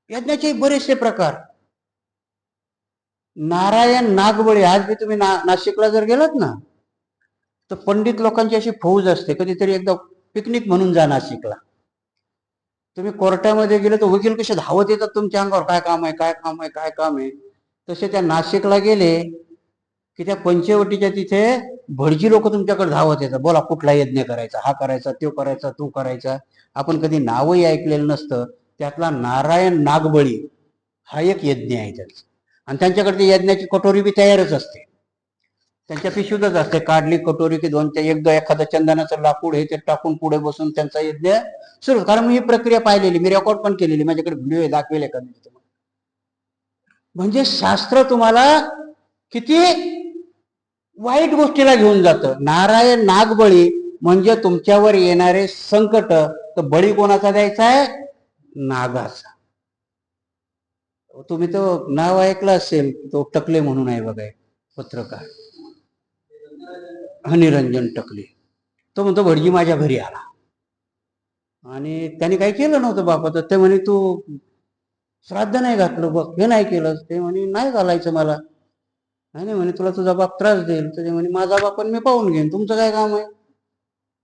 यज्ञाचे बरेचसे प्रकार. नारायण नागबळी, आज बी तुम्ही नाशिकला जर गेलात ना तर पंडित लोकांची अशी फौज असते. कधीतरी एकदा पिकनिक म्हणून जा नाशिकला. तुम्ही कोर्टामध्ये गेले तर वकील कसे धावत येतात तुमच्या अंगावर, काय काम आहे, काय काम आहे, काय काम आहे. तसे त्या नाशिकला गेले की त्या पंचवटीच्या तिथे भटजी लोक तुमच्याकडे धावत येतात. बोला कुठला यज्ञ करायचा, हा करायचा, तो करायचा, तो करायचा. आपण कधी नावही ऐकलेलं नसतं. त्यातला नारायण नागबळी हा एक यज्ञ आहे त्यांचा. आणि त्यांच्याकडे ती यज्ञाची कटोरी बी तयारच असते, त्यांच्या पिशवीतच असते. काढली कटोरी की दोन एकदा एखादं चंदनाचं लाकूड हे ते टाकून पुढे बसून त्यांचा यज्ञ सुरू. कारण मी ही प्रक्रिया पाहिलेली, मी रेकॉर्ड पण केलेली, माझ्याकडे व्हिडिओ दाखवेल एखादी. म्हणजे शास्त्र तुम्हाला किती वाईट गोष्टीला घेऊन जातं. नारायण नागबळी म्हणजे तुमच्यावर येणारे संकट, तर बळी कोणाचा द्यायचा आहे? नागाचा. तुम्ही तो नाव ऐकलं असेल, तो टकले म्हणून आहे बघा, पत्रकार निरंजन टकले. तो म्हणतो भटजी माझ्या घरी आला आणि त्याने काही केलं नव्हतं बापाचं. ते म्हणे तू श्राद्ध नाही घातलं बघ, हे नाही केलं. ते म्हणे नाही घालायचं मला. नाही म्हणे तुला तुझा बाप त्रास देईल. तर ते म्हणे माझा बाप मी पाहून घेईन, तुमचं काय काम आहे,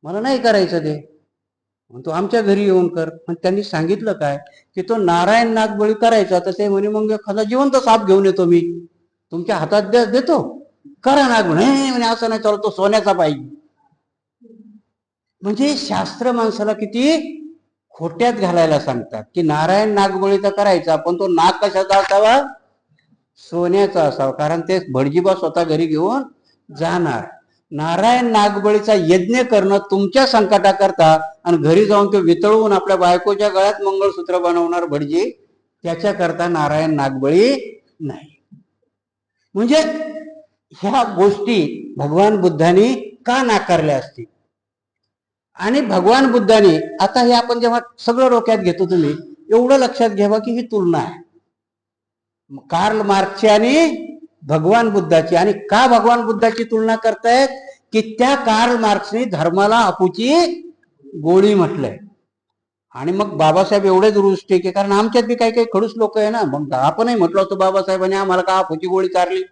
मला नाही करायचं ते. तू आमच्या घरी येऊन कर. पण त्यांनी सांगितलं काय की तो नारायण नागबळी करायचा. तर ते म्हणे मग एखादा जिवंत साप घेऊन येतो मी, तुमच्या हातात देतो, करा नाग. म्हणे असं नाही चालत, तो सोन्याचा पाहिजे. म्हणजे शास्त्र माणसाला किती खोट्यात घालायला सांगतात की नारायण नागबळीचा करायचा, पण तो नाग कशाचा असावा? सोन्याचा असावा. कारण ते भटजीबा स्वतः घरी घेऊन जाणार. नारायण नागबळीचा यज्ञ करणं तुमच्या संकटाकरता, आणि घरी जाऊन तो वितळवून आपल्या बायकोच्या गळ्यात मंगळसूत्र बनवणार भटजी, त्याच्याकरता नारायण नागबळी नाही. म्हणजे ह्या गोष्टी भगवान बुद्धांनी का नाकारल्या असतील? आणि भगवान बुद्धांनी, आता हे आपण जेव्हा सगळं डोक्यात घेतो, तुम्ही एवढं लक्षात घ्यावं की ही तुलना आहे कार्ल मार्क्सची आणि भगवान बुद्धाची. आणि का भगवान बुद्धाची तुलना करतायत? की त्या कार्ल मार्क्सने धर्माला अपूची गोळी म्हटलंय. आणि मग बाबासाहेब एवढे दुरुस्ती की, कारण आमच्यात बी काही काही खडूस लोक आहे ना, मग आपणही म्हटलं होतं बाबासाहेबांनी आम्हाला का अपूची गोळी चारली.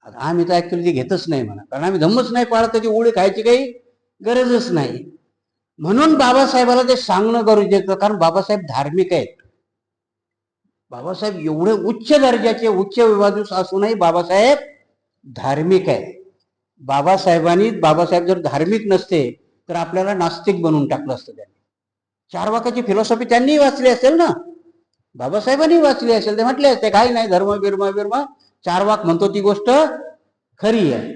आम्ही तर ऍक्च्युली ती घेतच नाही म्हणा, कारण आम्ही धम्मच नाही पाळत, त्याची गोळी खायची काही गरजच नाही. म्हणून बाबासाहेबाला ते सांगणं गरजेचं, कारण बाबासाहेब धार्मिक आहेत. बाबासाहेब एवढे उच्च दर्जाचे, उच्च विवादूस असूनही बाबासाहेब धार्मिक आहे. बाबासाहेब जर धार्मिक नसते तर आपल्याला नास्तिक बनवून टाकलं असतं. त्यांनी चार्वाकाची फिलॉसॉफी त्यांनी वाचली असेल ना, बाबासाहेबांनी वाचली असेल. ते म्हटले असते काही नाही, धर्म बिर्म चार्वाक म्हणतो ती गोष्ट खरी आहे.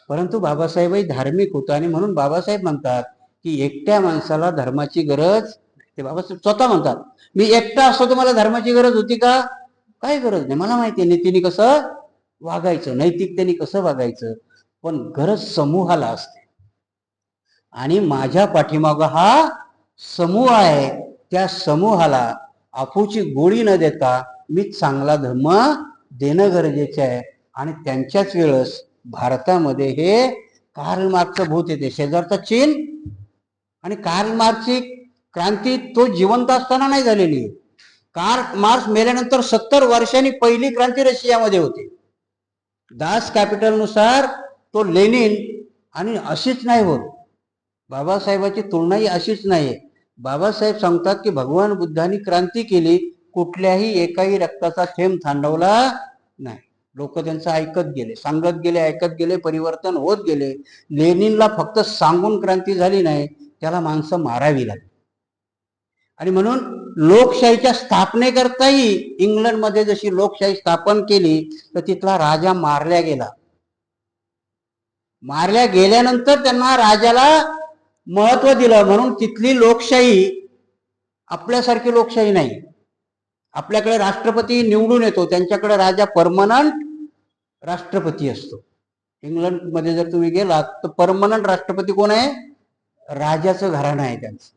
परंतु बाबासाहेबही धार्मिक होता, आणि म्हणून बाबासाहेब म्हणतात की एकट्या माणसाला धर्माची गरज. ते बाबासाहेब स्वतः म्हणतात, मी एकटा असतो तर मला धर्माची गरज होती का? काही गरज नाही. मला माहिती आहे नीतीने कसं वागायचं, नैतिकतेने कसं वागायचं, पण गरज समूहाला असते. आणि माझ्या पाठीमागं हा समूह आहे. त्या समूहाला अफूची गोळी न देता मी चांगला धर्म देणं गरजेचं आहे. आणि त्यांच्याच वेळेस भारतामध्ये हे कार्ल मार्क्सचं भूत येते, शेजारचा चीन. आणि कार्ल मार्क्सची क्रांती तो जिवंत असताना नाही झालेली. कार्ल मार्क्स मेल्यानंतर 70 वर्षांनी पहिली क्रांती रशियामध्ये होती. दास कॅपिटल नुसार तो लेनिन. आणि अशीच नाही होत, बाबासाहेबाची तुलनाही अशीच नाही. बाबासाहेब सांगतात की भगवान बुद्धांनी क्रांती केली, कुठल्याही एकाही रक्ताचा थेंब थांबवला नाही. लोक त्यांचं ऐकत गेले, सांगत गेले, ऐकत गेले, परिवर्तन होत गेले. लेनिनला फक्त सांगून क्रांती झाली नाही, त्याला माणसं मारावी लागली. आणि म्हणून लोकशाहीच्या स्थापनेकरताही इंग्लंडमध्ये जशी लोकशाही स्थापन केली, तर तिथला राजा मारल्या गेला. मारल्या गेल्यानंतर त्यांना राजाला महत्व दिलं, म्हणून तिथली लोकशाही आपल्यासारखी लोकशाही नाही. आपल्याकडे राष्ट्रपती निवडून येतो, त्यांच्याकडे राजा परमनंट राष्ट्रपती असतो. इंग्लंडमध्ये जर तुम्ही गेलात तर परमनंट राष्ट्रपती कोण आहे? राजाचं घराणं आहे त्यांचं.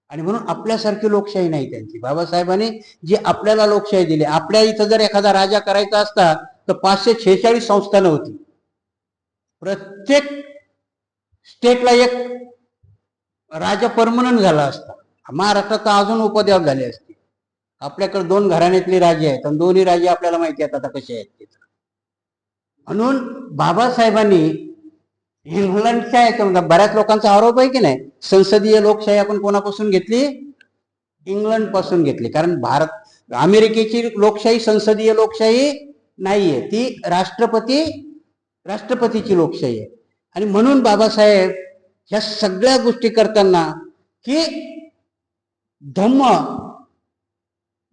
आणि म्हणून आपल्यासारखी लोकशाही नाही त्यांची. बाबासाहेबांनी जी आपल्याला लोकशाही दिली, आपल्या इथं जर एखादा राजा करायचा असता तर 546 संस्थानं होती. प्रत्येक स्टेटला एक राजा परमनंट झाला असता. महाराष्ट्रात तर अजून उपद्व्याप झाले असते. आपल्याकडे 2 घराण्यातले राजे आहेत आणि दोन्ही राजे आपल्याला माहिती आहेत आता कसे आहेत ते. म्हणून बाबासाहेबांनी इंग्लंडच्या याच्यामध्ये बऱ्याच लोकांचा आरोप आहे की नाही, संसदीय लोकशाही आपण कोणापासून घेतली? इंग्लंड पासून घेतली. कारण अमेरिकेची लोकशाही संसदीय लोकशाही नाहीये, ती राष्ट्रपतीची लोकशाही आहे. आणि म्हणून बाबासाहेब ह्या सगळ्या गोष्टी करताना की धम्म,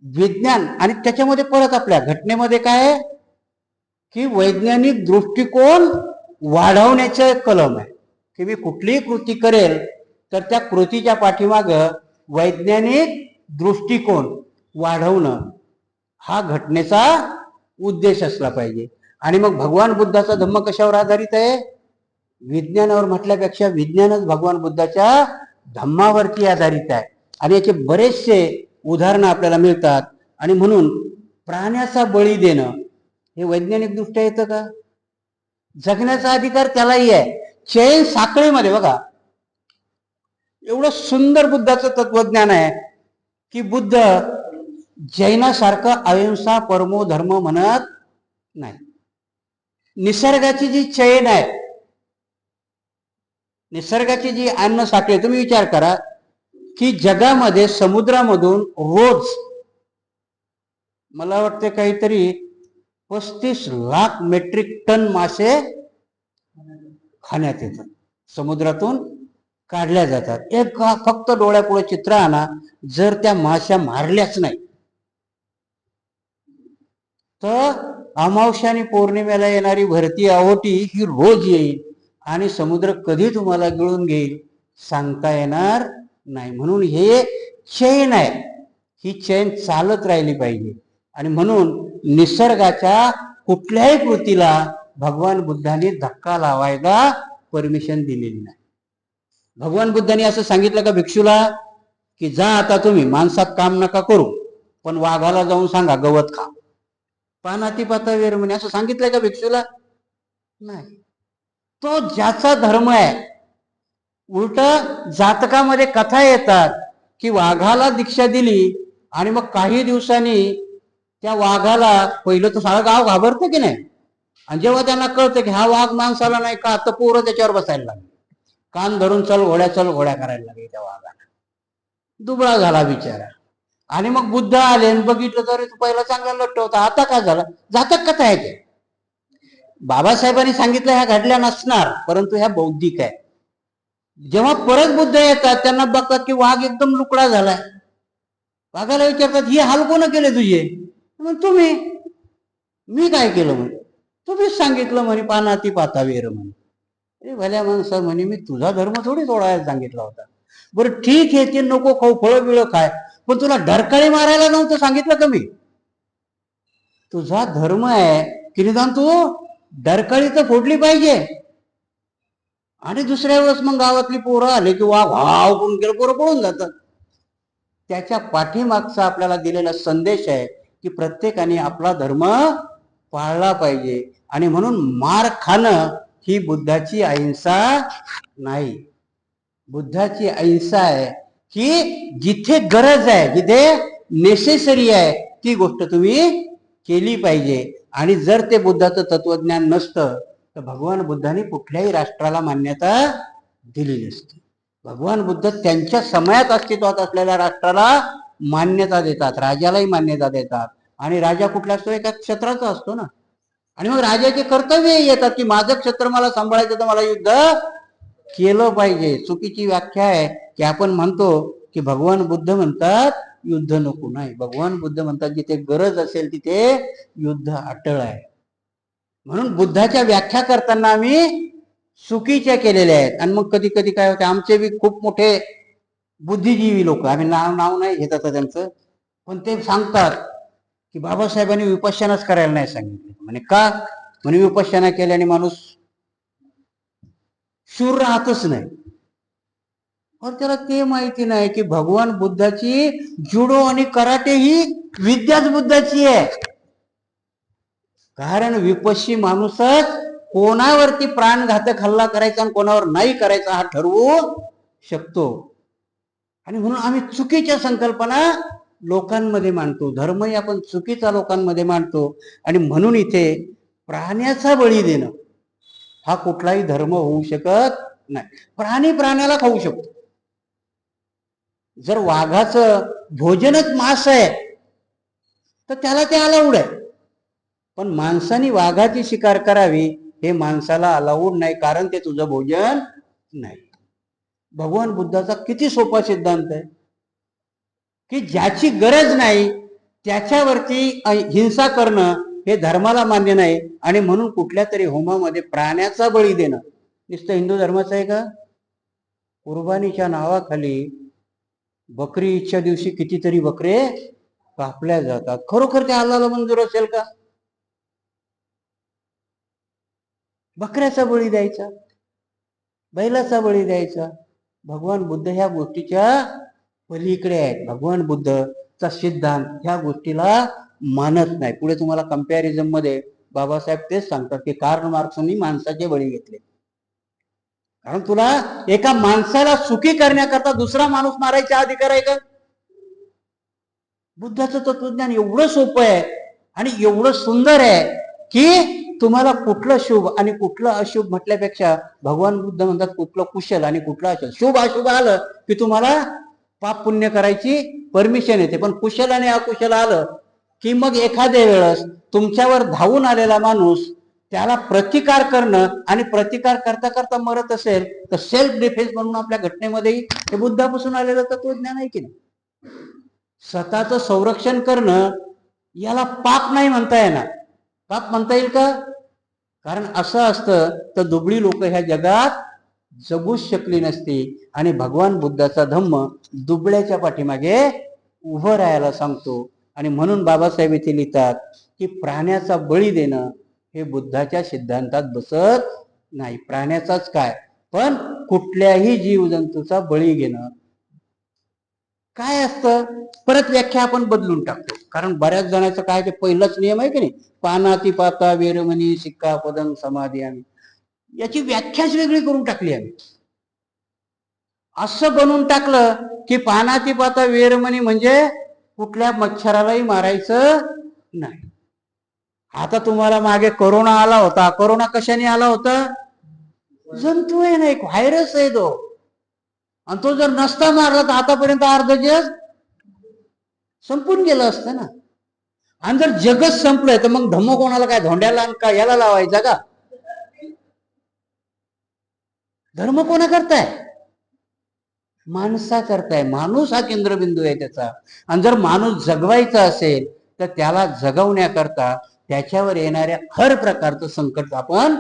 विज्ञान आणि त्याच्यामध्ये परत आपल्या घटनेमध्ये काय आहे की वैज्ञानिक दृष्टिकोन वाढवण्याचं एक कलम आहे की मी कुठलीही कृती करेल तर त्या कृतीच्या पाठीमाग वैज्ञानिक दृष्टिकोन वाढवणं हा घटनेचा उद्देश असला पाहिजे. आणि मग भगवान बुद्धाचा धम्म कशावर आधारित आहे? विज्ञानावर म्हटल्यापेक्षा विज्ञानच भगवान बुद्धाच्या धम्मावरती आधारित आहे. आणि याचे बरेचसे उदाहरणं आपल्याला मिळतात. आणि म्हणून प्राण्याचा बळी देणं हे वैज्ञानिक दृष्ट्या येतं का? जगण्याचा अधिकार त्यालाही आहे. चैन साखळीमध्ये बघा एवढं सुंदर बुद्धाचं तत्वज्ञान आहे की बुद्ध जैनासारखं अहिंसा परमो धर्म म्हणत नाही. निसर्गाची जी चैन आहे, निसर्गाची जी अन्न साखळी, तुम्ही विचार करा की जगामध्ये समुद्रामधून रोज मला वाटते काहीतरी 35 लाख मेट्रिक टन मासे खाण्यात येतात, समुद्रातून काढल्या जातात. एक फक्त डोळ्यापुढे चित्र आणा, जर त्या माश्या मारल्याच नाही तर अमावस्या आणि पौर्णिमेला येणारी भरती ओहोटी ही रोज येईल आणि समुद्र कधी तुम्हाला गिळून घेईल सांगता येणार नाही. म्हणून हे चैन आहे, ही चैन चालत राहिली पाहिजे. आणि म्हणून निसर्गाच्या कुठल्याही कृतीला भगवान बुद्धांनी धक्का लावायला परमिशन दिलेली नाही. भगवान बुद्धांनी असं सांगितलं का भिक्षूला की जा आता तुम्ही माणसात काम नका करू पण वाघाला जाऊन सांगा गवत खा, पानातिपाता वेर म्हणे, असं सांगितलंय का भिक्षूला? नाही. तो ज्याचा धर्म आहे, उलट जातकामध्ये कथा येतात की वाघाला दीक्षा दिली आणि मग काही दिवसांनी त्या वाघाला पहिलं तर सारं गाव घाबरतं की नाही, आणि जेव्हा त्यांना कळतं की हा वाघ माणसाला नाही का, तर पोरं त्याच्यावर बसायला लागले, कान धरून चल घोड्या करायला लागले. त्या वाघाला दुबळा झाला बिचारा. आणि मग बुद्ध आले आणि बघितलं तर पहिला चांगला लट्ट होता, आता काय झालं? जातक कथा आहे ते. बाबासाहेबांनी सांगितलं ह्या घडल्या नसणार, परंतु ह्या बौद्धिक आहे. जेव्हा परत बुद्ध येतात त्यांना बघतात की वाघ एकदम लुकडा झालाय. वाघाला विचारतात ही हाल कोण केले तुझे? तुम्ही. मी काय केलं म्हणे? तुम्हीच सांगितलं म्हणे पानाती पातावेर म्हणे. अरे भल्या माणसा म्हणे मी तुझा धर्म थोडी तोडायला सांगितला होता. बरं ठीक आहे ते नको खाऊ, फळं बिळं खाय, पण तुला डरकाळी मारायला नव्हतं सांगितलं का मी? तुझा धर्म आहे की निदान तू डरकाळी तर फोडली पाहिजे. आणि दुसऱ्या वेळेस मग गावातली पोरं आले की वा भाव करून गेलं, पोरं पळून जातात. त्याच्या पाठीमागचा आपल्याला दिलेला संदेश आहे की प्रत्येकाने आपला धर्म पाळला पाहिजे. आणि म्हणून मार खाणं ही बुद्धाची अहिंसा नाही. बुद्धाची अहिंसा आहे की जिथे गरज आहे, जिथे नेसेसरी आहे ती गोष्ट तुम्ही केली पाहिजे. आणि जर ते बुद्धाचं तत्वज्ञान नसतं तर भगवान बुद्धांनी कुठल्याही राष्ट्राला मान्यता दिली नसती. भगवान बुद्ध त्यांच्या समयात अस्तित्वात असलेल्या राष्ट्राला मान्यता देतात, राजालाही मान्यता देतात. आणि राजा कुठला असतो? एका क्षेत्राचा असतो ना. आणि मग राजाचे कर्तव्य येतात की माझं क्षेत्र मला सांभाळायचं तर मला युद्ध केलं पाहिजे. चुकीची व्याख्या आहे की आपण म्हणतो की भगवान बुद्ध म्हणतात युद्ध नको. नाही, भगवान बुद्ध म्हणतात जिथे गरज असेल तिथे युद्ध अटळ आहे. म्हणून बुद्धाच्या व्याख्या करताना आम्ही चुकीच्या केलेल्या आहेत. आणि मग कधी कधी काय होते, आमचे बी खूप मोठे बुद्धिजीवी लोक, आम्ही नाव नाही घेत आता त्यांचं, पण ते सांगतात की बाबासाहेबांनी विपश्यनाच करायला नाही सांगितलं. म्हणे का? म्हणे विपश्यना केल्याने माणूस शूर राहतच नाही. और त्याला ते माहिती नाही की भगवान बुद्धाची जुडो आणि कराटे ही विद्याच बुद्धाची आहे. कारण विपश्ची माणूसच कोणावरती प्राणघातक हल्ला करायचा आणि कोणावर नाही करायचा हा ठरवू शकतो. आणि म्हणून आम्ही चुकीच्या संकल्पना लोकांमध्ये मांडतो, धर्मही आपण चुकीचा लोकांमध्ये मांडतो. आणि म्हणून इथे प्राण्याचा बळी देणं हा कुठलाही धर्म होऊ शकत नाही. प्राणी प्राण्याला खाऊ शकतो. जर वाघाचं भोजनच मांस आहे तर त्याला ते अलाउड आहे, पण माणसाने वाघाची शिकार करावी हे माणसाला अलाउड नाही, कारण ते तुझं भोजन नाही. भगवान बुद्धाचा किती सोपा सिद्धांत आहे की ज्याची गरज नाही त्याच्यावरती हिंसा करणं हे धर्माला मान्य नाही. आणि म्हणून कुठल्या तरी होमामध्ये प्राण्याचा बळी देणं नुसतं हिंदू धर्माचं आहे का? कुर्बानीच्या नावाखाली बकरी ईदच्या दिवशी कितीतरी बकरे कापल्या जातात. खरोखर ते अल्लाहला मंजूर असेल का? बकऱ्याचा बळी द्यायचा, बैलाचा बळी द्यायचा. भगवान बुद्ध ह्या गोष्टीच्या पलीकडे आहेत. भगवान बुद्धचा सिद्धांत ह्या गोष्टीला मानत नाही. पुढे तुम्हाला कंपॅरिझन मध्ये बाबासाहेब तेच सांगतात की कार्ल मार्क्सनी माणसाचे बळी घेतले. कारण तुला एका माणसाला सुखी करण्याकरता दुसरा माणूस मारायचा अधिकार आहे का? बुद्धाचं तत्वज्ञान एवढं सोपं आहे आणि एवढं सुंदर आहे की तुम्हाला कुठलं शुभ आणि कुठलं अशुभ म्हटल्यापेक्षा भगवान बुद्ध म्हणतात कुठलं कुशल आणि कुठलं अशुभ. शुभ अशुभ आलं की तुम्हाला पाप पुण्य करायची परमिशन येते, पण कुशल आणि अकुशल आलं की मग एखाद्या वेळेस तुमच्यावर धावून आलेला माणूस त्याला प्रतिकार करणं आणि प्रतिकार करता करता मरत असेल तर सेल्फ डिफेन्स म्हणून आपल्या घटनेमध्ये हे बुद्धापासून आलेलं तत्वज्ञान आहे की नाही. स्वतःचं संरक्षण करणं याला पाप नाही म्हणता येणार. पाप म्हणता येईल का? कारण असं असतं तर दुबळी लोक ह्या जगात जगूच शकली नसती. आणि भगवान बुद्धाचा धम्म दुबळ्याच्या पाठीमागे उभं राहायला सांगतो. आणि म्हणून बाबासाहेब इथे लिहितात की प्राण्याचा बळी देणं हे बुद्धाच्या सिद्धांतात बसत नाही. प्राण्याचाच काय, पण कुठल्याही जीवजंतूचा बळी घेणं काय असतं परत व्याख्या आपण बदलून टाकतो. कारण बऱ्याच जणांचं काय ते पहिलाच नियम आहे की नाही, पानाती पाता वेरमणी सिक्का पदं समाधी, आम्ही याची व्याख्याच वेगळी करून टाकली. आम्ही असं बनवून टाकलं की पानाती पाता वेरमणी म्हणजे कुठल्या मच्छरालाही मारायचं नाही. आता तुम्हाला मागे कोरोना आला होता, कोरोना कशाने आला होता? जंतू आहे ना, एक व्हायरस आहे तो. आणि तो जर नसता मारला तर आतापर्यंत अर्ध जग संपून गेलं असतं ना. आणि जर जगच संपलंय तर मग धम्म कोणाला काय धोंड्याला का याला लावायचा का? धर्म कोणा करताय? माणसा करताय. माणूस हा केंद्रबिंदू आहे त्याचा. आणि जर माणूस जगवायचा असेल तर त्याला जगवण्याकरता त्याच्यावर येणाऱ्या हर प्रकारचं संकट आपण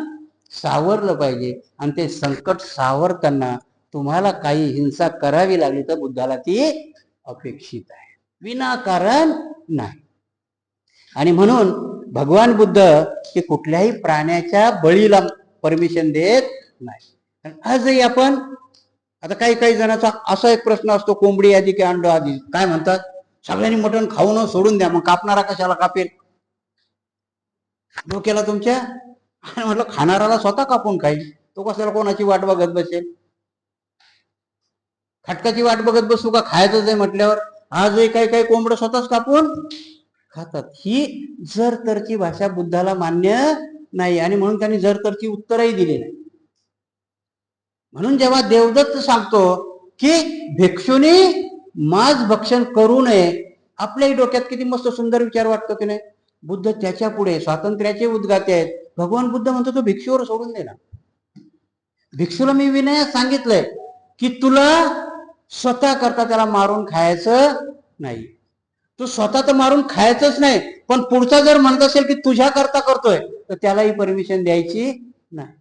सावरलं पाहिजे. आणि ते संकट सावरताना तुम्हाला काही हिंसा करावी लागली तर बुद्धाला ती अपेक्षित आहे, विनाकारण नाही. आणि म्हणून भगवान बुद्ध हे कुठल्याही प्राण्याच्या बळीला परमिशन देत नाही. आजही आपण आता काही काही जणांचा असा एक प्रश्न असतो, कोंबडी आधी की अंड आधी? काय म्हणतात, सगळ्यांनी मटण खाऊन सोडून द्या, मग कापणारा कशाला कापेल? डोक्याला तुमच्या? म्हटलं खाणाराला स्वतः कापून खाईल, तो कशाला कोणाची वाट बघत बसेल? खटकाची वाट बघत बसू का? खायचंच आहे म्हटल्यावर आजही काही काही कोंबडं स्वतःच कापून खातात. ही जर तरची भाषा बुद्धाला मान्य नाही. आणि म्हणून त्यांनी जर तरची उत्तरही दिली नाही. म्हणून जेव्हा देवदत्त सांगतो की भिक्षुनी मांस भक्षण करू नये, आपल्याही डोक्यात किती मस्त सुंदर विचार वाटतो की नाही. बुद्ध त्याच्या पुढे स्वातंत्र्याचे उद्गाते आहेत. भगवान बुद्ध म्हणतो तो भिक्षूवर सोडून दे ना. भिक्षूला मी विनयात सांगितलंय की तुला स्वतः करता त्याला मारून खायचं नाही. तू स्वतः तर मारून खायचंच नाही, पण पुढचा जर म्हणत असेल की तुझ्या करता करतोय तर त्यालाही परमिशन द्यायची नाही.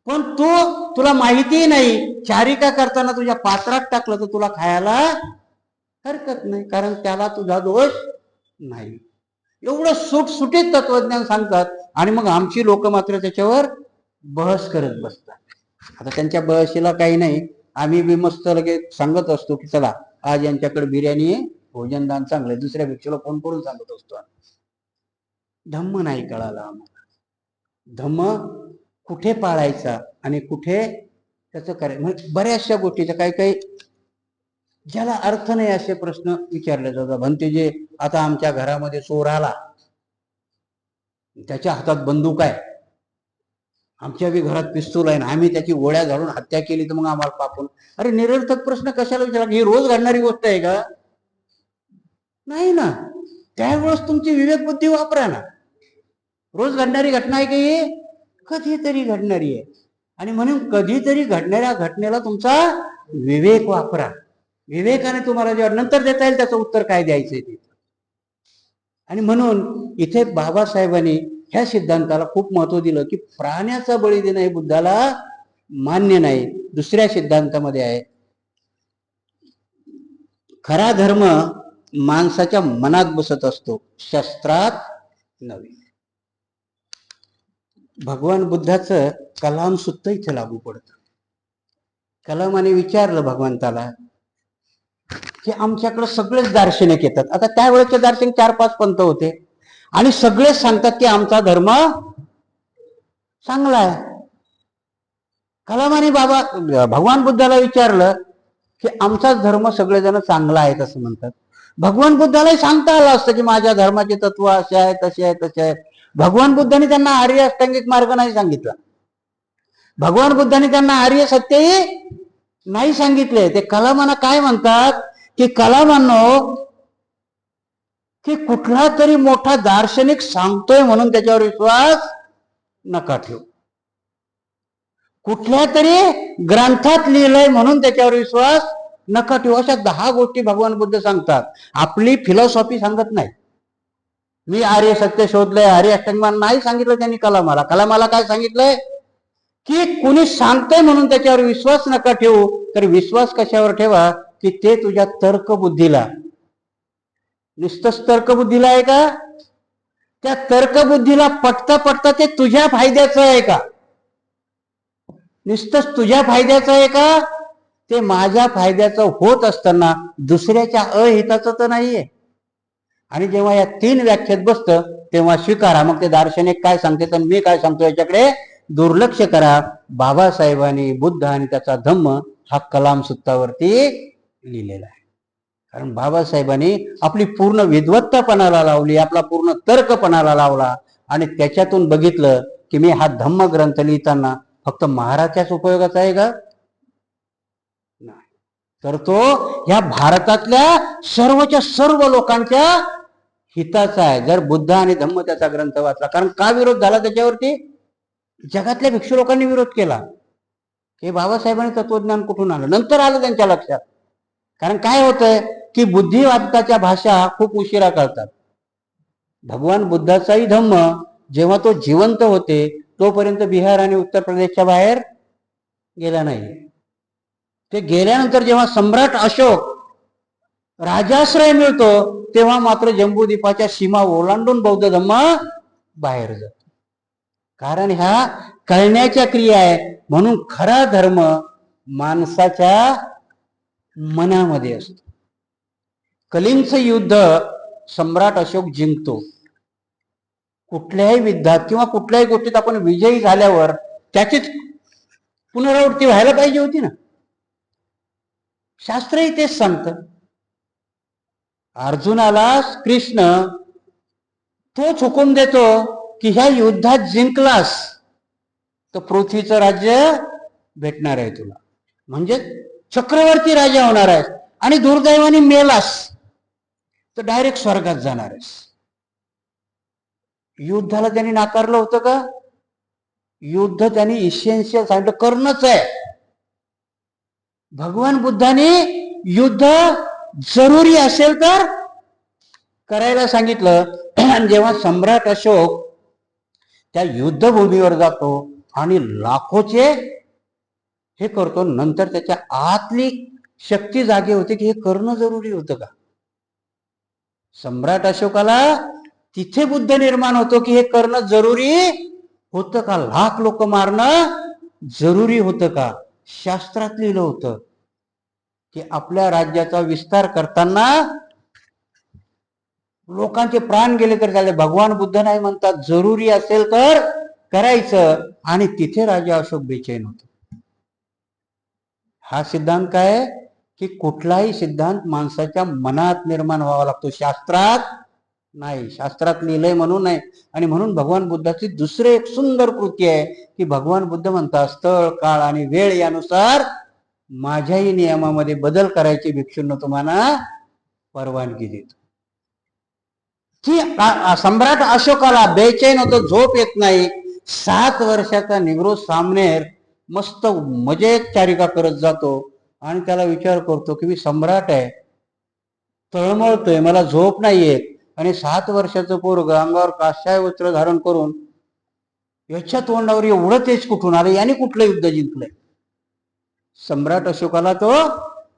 पण तुला माहिती नाही चारिका करताना तुझ्या पात्रात टाकलं तर तुला खायला हरकत नाही, कारण त्याला तुझा दोष नाही. एवढं सुटसुटीत तत्वज्ञान सांगतात. आणि मग आमची लोक मात्र त्याच्यावर बहस करत बसतात. आता त्यांच्या बहशीला काही नाही, आम्ही बी मस्त लगेच सांगत असतो की चला आज यांच्याकडे बिर्याणी आहे, भोजनदान चांगलंय. दुसऱ्या भिक्षूला फोन करून सांगत असतो. धम्म नाही कळाला आम्हाला. धम्म कुठे पाळायचा आणि कुठे त्याचं करायचं, म्हणजे बऱ्याचशा गोष्टीच्या काही काही ज्याला अर्थ नाही असे प्रश्न विचारले जातात. म्हणते जे आता आमच्या घरामध्ये चोर आला, त्याच्या हातात बंदूक आहे, आमच्या बी घरात पिस्तूल आहे ना, आम्ही त्याची गोळ्या घालून हत्या केली तर मग आम्हाला पापून. अरे निरर्थक प्रश्न कशाला विचारा, ही रोज घडणारी गोष्ट आहे का? नाही ना. त्यावेळेस तुमची विवेक बुद्धी वापरा ना. रोज घडणारी घटना आहे की कधीतरी घडणारी आहे, आणि म्हणून कधीतरी घडणाऱ्या घटनेला तुमचा विवेक वापरा. विवेकाने तुम्हाला जेव्हा नंतर देता येईल त्याचं उत्तर काय द्यायचंय ते. आणि म्हणून इथे बाबासाहेबांनी ह्या सिद्धांताला खूप महत्व दिलं की प्राण्याचा बळी देणं हे बुद्धाला मान्य नाही. दुसऱ्या सिद्धांतामध्ये आहे, खरा धर्म माणसाच्या मनात बसत असतो, शस्त्रात नव्हे. भगवान बुद्धाचं कलाम सुद्धा इथे लागू पडतं. कलामाने विचारलं भगवंताला की आमच्याकडे सगळेच दार्शनिक येतात, आता त्यावेळेचे दार्शनिक 4-5 पंथ होते, आणि सगळेच सांगतात की आमचा धर्म चांगला आहे. कलामाने भगवान बुद्धाला विचारलं की आमचाच धर्म सगळेजण चांगला आहे असं म्हणतात. भगवान बुद्धालाही सांगता आलं असतं की माझ्या धर्माचे तत्व असे आहे, तसे आहे, तसे आहेत. भगवान बुद्धांनी त्यांना आर्य अष्टांगिक मार्ग नाही सांगितला. भगवान बुद्धांनी त्यांना आर्य सत्यही नाही सांगितले. ते कलामांना काय म्हणतात की कलामांनो, की कुठला तरी मोठा दार्शनिक सांगतोय म्हणून त्याच्यावर विश्वास नका ठेवू. कुठल्या तरी ग्रंथात लिहिलंय म्हणून त्याच्यावर विश्वास नका ठेवू. अशा 10 गोष्टी भगवान बुद्ध सांगतात. आपली फिलॉसॉफी सांगत नाही. मी आर्य सत्य शोधलंय, आर्य अष्टांगिक नाही सांगितलं त्यांनी कलामाला. कलामाला काय सांगितलंय की कुणी सांगतंय म्हणून त्याच्यावर विश्वास नका ठेवू. तर विश्वास कशावर ठेवा की ते तुझ्या तर्कबुद्धीला, नुसतंच तर्कबुद्धीला आहे का, त्या तर्कबुद्धीला पटता पटता ते तुझ्या फायद्याचं आहे का, नुसतंच तुझ्या फायद्याचं आहे का, ते माझ्या फायद्याचं होत असताना दुसऱ्याच्या अहिताचं तर नाहीये. आणि जेव्हा या 3 व्याख्यात बसतं तेव्हा स्वीकारा. मग ते दार्शनिक काय सांगते तर मी काय सांगतो याच्याकडे दुर्लक्ष करा. बाबासाहेबांनी बुद्ध आणि त्याचा धम्म हा कलाम सूत्रावरती लिहिलेला आहे. कारण बाबासाहेबांनी आपली पूर्ण विद्वत्तापणाला लावली, आपला पूर्ण तर्कपणाला लावला, आणि त्याच्यातून बघितलं की मी हा धम्म ग्रंथ लिहिताना फक्त महाराजाच्याच उपयोगाचा आहे का, नाही, तर तो ह्या भारतातल्या सर्वच्या सर्व लोकांच्या हिताचा आहे. जर बुद्ध आणि धम्म त्याचा ग्रंथ वाचला. कारण का विरोध झाला त्याच्यावरती, जगातल्या भिक्षू लोकांनी विरोध केला की बाबासाहेबांनी तत्वज्ञान कुठून आलं. नंतर आलं त्यांच्या लक्षात. कारण काय होतंय की बुद्धिवादाच्या भाषा खूप उशिरा कळतात. भगवान बुद्धाचाही धम्म जेव्हा तो जिवंत होते तोपर्यंत बिहार आणि उत्तर प्रदेशच्या बाहेर गेला नाही. ते गेल्यानंतर जेव्हा सम्राट अशोक राजाश्रय मिळतो तेव्हा मात्र जम्बूद्वीपाच्या सीमा ओलांडून बौद्ध धम्म बाहेर जातो. कारण ह्या कळण्याच्या क्रिया आहे. म्हणून खरा धर्म माणसाच्या मनामध्ये असतो. कलिंगचं युद्ध सम्राट अशोक जिंकतो. कुठल्याही युद्धात किंवा कुठल्याही गोष्टीत आपण विजयी झाल्यावर त्याचीच पुनरावृत्ती व्हायला पाहिजे होती ना. शास्त्रही तेच सांगतं. अर्जुनाला कृष्ण तोच हुकूम देतो की ह्या युद्धात जिंकलास तर पृथ्वीचं राज्य भेटणार आहे तुला, म्हणजे चक्रवर्ती राजा होणार आहेस, आणि दुर्दैवाने मेलास तर डायरेक्ट स्वर्गात जाणार आहेस. युद्धाला त्यांनी नाकारलं होतं का? युद्ध त्यांनी इसेन्शियल सांगितलं, करणंच आहे. भगवान बुद्धाने युद्ध जरुरी असेल तर करायला सांगितलं. जेव्हा सम्राट अशोक त्या युद्धभूमीवर जातो आणि लाखोचे हे करतो, नंतर त्याच्या आतली शक्ती जागे होते की हे करणं जरुरी होतं का. सम्राट अशोकाला तिथे बुद्ध निर्माण होतो की हे करणं जरुरी होतं का, लाख लोक मारणं जरुरी होतं का. शास्त्रात लिहिलं होतं की आपल्या राज्याचा विस्तार करताना लोकांचे प्राण गेले तर चालेल. भगवान बुद्ध नाही म्हणतात जरुरी असेल तर करायचं आणि तिथे राजा अशोक बेचैन होतो. हा सिद्धांत काय आहे की कुठलाही सिद्धांत माणसाच्या मनात निर्माण व्हावा लागतो, शास्त्रात नाही. शास्त्रात लिहिलंय म्हणून नाही. आणि म्हणून भगवान बुद्धाची दुसरे एक सुंदर कृती आहे की भगवान बुद्ध म्हणतात स्थळ काळ आणि वेळ यानुसार माझ्याही नियमामध्ये बदल करायची भिक्षूंनो तुम्हाला परवानगी देतो. की सम्राट अशोकाला बेचैन होतो, झोप येत नाही. 7 वर्षाचा निग्रो सामनेर मस्त मजेत चारिका करत जातो आणि त्याला विचार करतो की मी सम्राट आहे, तळमळतोय, मला झोप नाही येत. आणि 7 वर्षाचं पोरग अंगावर काशाय वस्त्र धारण करून याच्या तोंडावर एवढं तेज कुठून आलं, याने कुठलं युद्ध जिंकलंय? सम्राट अशोकाला तो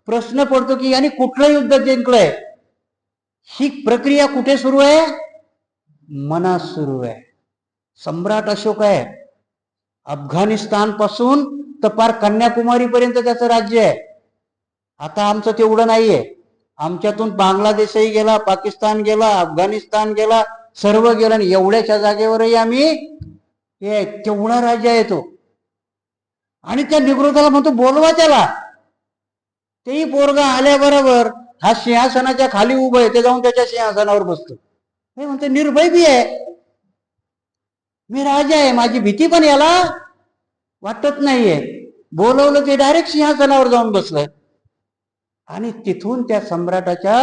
प्रश्न पडतो की याने कुठलं युद्ध जिंकलंय. ही प्रक्रिया कुठे सुरू आहे? मनात सुरू आहे. सम्राट अशोक आहे, अफगाणिस्तान पासून तर पार कन्याकुमारी पर्यंत त्याचं राज्य आहे. आता आमचं तेवढं नाहीये. आमच्यातून बांगलादेशही गेला, पाकिस्तान गेला, अफगाणिस्तान गेला, सर्व गेलं आणि एवढ्याच्या जागेवरही आम्ही तेवढा राज्य आहे तो. आणि त्या निगृताला म्हणतो बोलवा त्याला. तेही पोरगा आल्याबरोबर हा सिंहासनाच्या खाली उभं आहे, ते जाऊन त्याच्या सिंहासनावर बसतो. हे म्हणते निर्भय बी आहे, मी राजा आहे, माझी भीती पण याला वाटत नाहीये. बोलवलं ते डायरेक्ट सिंहासनावर जाऊन बसलंय. आणि तिथून त्या सम्राटाच्या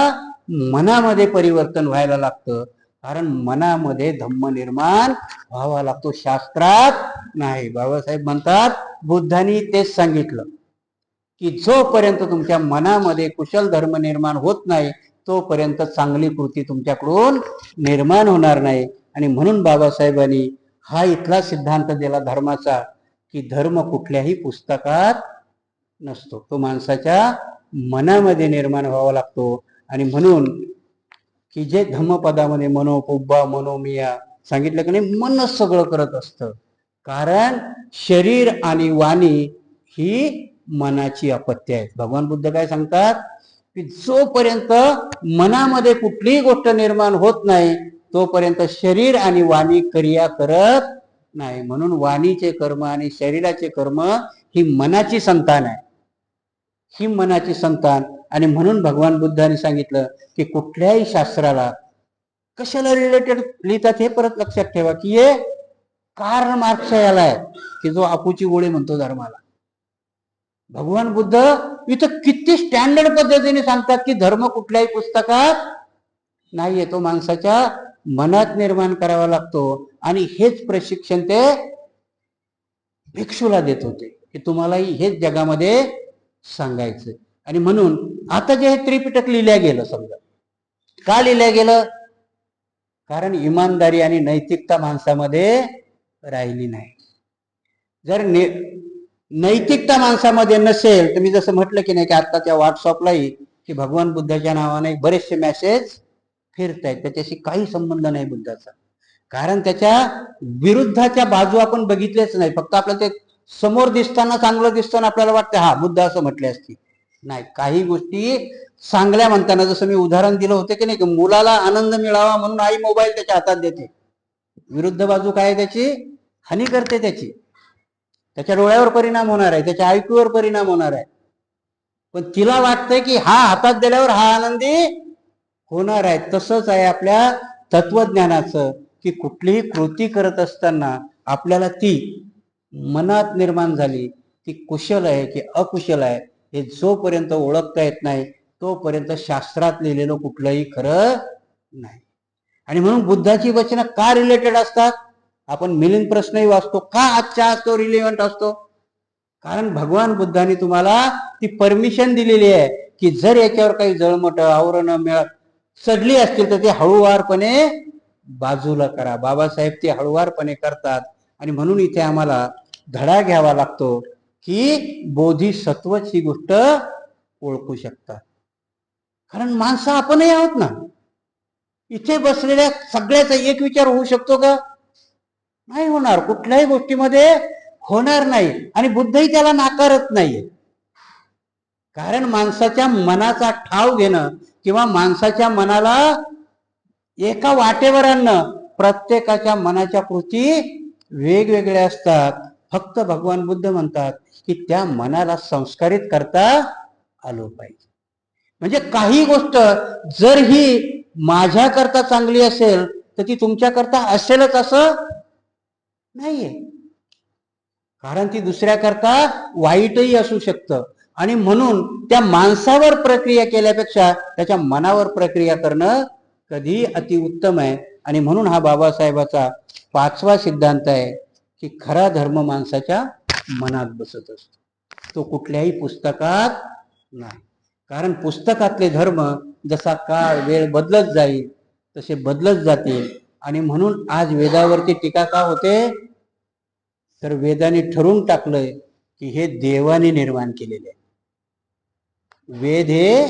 मनामध्ये परिवर्तन व्हायला लागतं, कारण मनामध्ये धम्म निर्माण व्हावा लागतो, शास्त्रात नाही. बाबासाहेब म्हणतात बुद्धांनी तेच सांगितलं की जोपर्यंत तुमच्या मनामध्ये कुशल धर्म निर्माण होत नाही तोपर्यंत चांगली कृती तुमच्याकडून निर्माण होणार नाही. आणि म्हणून बाबासाहेबांनी हा इथला सिद्धांत दिला धर्माचा की धर्म कुठल्याही पुस्तकात नसतो, तो माणसाच्या मनामध्ये निर्माण व्हावा लागतो. आणि म्हणून की जे धम्मपदामध्ये मनोपुब्बा मनोमिया सांगितलं की नाही, मनच सगळं करत असतं. कारण शरीर आणि वाणी ही मनाची अपत्य आहे. भगवान बुद्ध काय सांगतात की जोपर्यंत मनामध्ये कुठलीही गोष्ट निर्माण होत नाही तोपर्यंत शरीर आणि वाणी क्रिया करत नाही. म्हणून वाणीचे कर्म आणि शरीराचे कर्म ही मनाची संतान आहे, ही मनाची संतान. आणि म्हणून भगवान बुद्धांनी सांगितलं की कुठल्याही शास्त्राला कशाला रिलेटेड लिहितात हे परत लक्षात ठेवा की हे कार्ल मार्क्स याला आहे की जो आपूची गोळी म्हणतो धर्माला. भगवान बुद्ध इथं किती स्टँडर्ड पद्धतीने सांगतात की धर्म कुठल्याही पुस्तकात नाहीये, तो माणसाच्या मनात निर्माण करावा लागतो. आणि हेच प्रशिक्षण ते भिक्षूला देत होते की तुम्हालाही हेच जगामध्ये सांगायचं. आणि म्हणून आता जे हे त्रिपिटक लिहिल्या गेलं, समजा का लिहिल्या गेलं? कारण इमानदारी आणि नैतिकता माणसामध्ये राहिली नाही. जर नैतिकता माणसामध्ये नसेल तर मी जसं म्हटलं की नाही की आत्ताच्या व्हॉट्सअपलाही की भगवान बुद्धाच्या नावाने बरेचसे मेसेज फिरत आहेत, त्याच्याशी काही संबंध नाही बुद्धाचा. कारण त्याच्या विरुद्धाच्या बाजू आपण बघितलेच नाही. फक्त आपल्याला ते समोर दिसताना चांगलं दिसताना आपल्याला वाटतं हा बुद्ध असं म्हटले असते. नाही, काही गोष्टी चांगल्या म्हणताना जसं मी उदाहरण दिलं होतं की नाही की मुलाला आनंद मिळावा म्हणून आई मोबाईल त्याच्या हातात देते, विरुद्ध बाजू काय त्याची हानी करते, त्याच्या डोळ्यावर परिणाम होणार आहे, त्याच्या ऐकूवर परिणाम होणार आहे. पण तिला वाटतंय की हा हातात दिल्यावर हा आनंदी होणार आहे. तसंच आहे आपल्या तत्वज्ञानाचं की कुठलीही कृती करत असताना आपल्याला ती मनात निर्माण झाली ती कुशल आहे की अकुशल आहे हे जोपर्यंत ओळखता येत नाही तोपर्यंत शास्त्रात लिहिलेलं कुठलंही खरं नाही. आणि म्हणून बुद्धाची वचनं का रिलेटेड असतात? आपण मिलिंद प्रश्नही वाचतो, का आजच्या आज तो रिलेव्हंट असतो? कारण भगवान बुद्धांनी तुम्हाला ती परमिशन दिलेली आहे की जर याच्यावर काही जळमट आवरण चढली असतील तर ते हळूवारपणे बाजूला करा. बाबासाहेब ते हळूवारपणे करतात. आणि म्हणून इथे आम्हाला धडा घ्यावा लागतो की बोधिसत्वच ही गोष्ट ओळखू शकतात. कारण माणसं आपणही आहोत ना. इथे बसलेल्या सगळ्याचा एक विचार होऊ शकतो का? नाही होणार, कुठल्याही गोष्टीमध्ये होणार नाही. आणि बुद्धही त्याला नाकारत नाहीये. कारण माणसाच्या मनाचा ठाव घेणं किंवा माणसाच्या मनाला एका वाटेवर आणणं प्रत्येकाच्या मनाच्या कृती वेगवेगळे असतात. फक्त भगवान बुद्ध म्हणतात की त्या मनाला संस्कारित करता आलो पाहिजे. म्हणजे काही गोष्ट जर ही माझ्या करता चांगली असेल तर ती तुमच्या करता असेलच असं नाहीये. कारण ती दुसऱ्या करता वाईटही असू शकतं. आणि म्हणून त्या माणसावर प्रक्रिया केल्यापेक्षा त्याच्या मनावर प्रक्रिया करणं कधी अतिउत्तम आहे. आणि म्हणून हा बाबासाहेबाचा 5वा सिद्धांत आहे की खरा धर्म माणसाच्या मनात बसत असतो, तो कुठल्याही पुस्तकात नाही. कारण पुस्तकातले धर्म जसा काळ वेळ बदलत जाईल तसे बदलत जातील. आणि म्हणून आज वेदावरती टीका का होते, तर वेदाने ठरवून टाकलंय की हे देवाने निर्माण केलेले आहे. वेद हे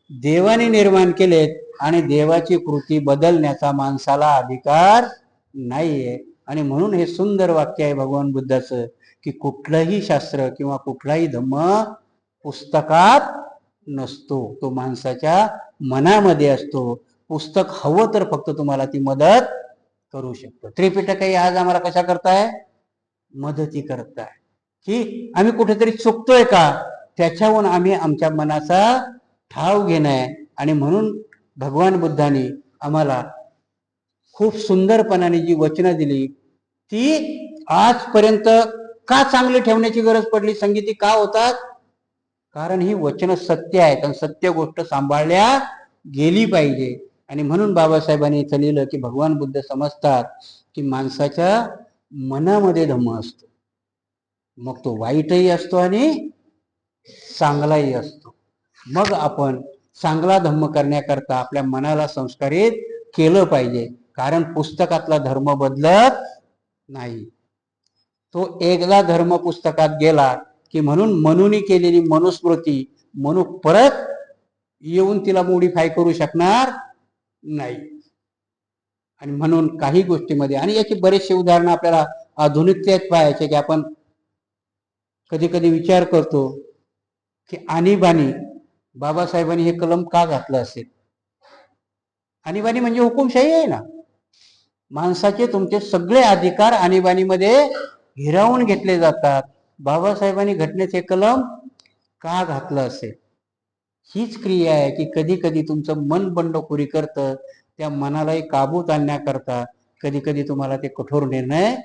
देवाने निर्माण केलेत आणि देवाची कृती बदलण्याचा माणसाला अधिकार नाहीये. आणि म्हणून हे सुंदर वाक्य आहे भगवान बुद्धाचं की कुठलंही शास्त्र किंवा कुठलाही धम्म पुस्तकात नसतो, तो माणसाच्या मनामध्ये असतो. पुस्तक हवं तर फक्त तुम्हाला ती मदत करू शकतो. त्रिपिटकही आज आम्हाला कशा करताय, मदती करताय की आम्ही कुठेतरी चुकतोय का त्याच्याहून आम्ही आमच्या मनाचा ठाव घेणं आहे. आणि म्हणून भगवान बुद्धांनी आम्हाला खूप सुंदरपणाने जी वचनं दिली ती आजपर्यंत का चांगली ठेवण्याची गरज पडली, संगीती का होतात, कारण ही वचनं सत्य आहेत आणि सत्य गोष्ट सांभाळल्या गेली पाहिजे. आणि म्हणून बाबासाहेबांनी इथं लिहिलं की भगवान बुद्ध समजतात की माणसाच्या मनामध्ये धम्म असतो, मग तो वाईटही असतो आणि चांगलाही असतो. मग आपण चांगला धम्म करण्याकरता आपल्या मनाला संस्कारित केलं पाहिजे. कारण पुस्तकातला धर्म बदलत नाही, तो एकदा धर्म पुस्तकात गेला की म्हणून मनुनी केलेली मनुस्मृती मनु परत येऊन तिला मॉडिफाय करू शकणार नाही. आणि म्हणून काही गोष्टीमध्ये, आणि याची बरेचसे उदाहरणं आपल्याला आधुनिकतेत पाहायचे की आपण कधी कधी विचार करतो की आणीबाणी बाबासाहेबांनी हे कलम का घातलं असेल. आणीबाणी म्हणजे हुकुमशाही आहे ना, माणसाचे तुमचे सगळे अधिकार आणीबाणीमध्ये हिरावून घेतले जातात. बाबासाहेबांनी घटनेचे कलम का घातलं असेल, हीच क्रिया आहे की कधी कधी तुमचं मन बंडखोरी करतं, त्या मनालाही काबूत आणण्याकरता कधी कधी तुम्हाला ते कठोर निर्णय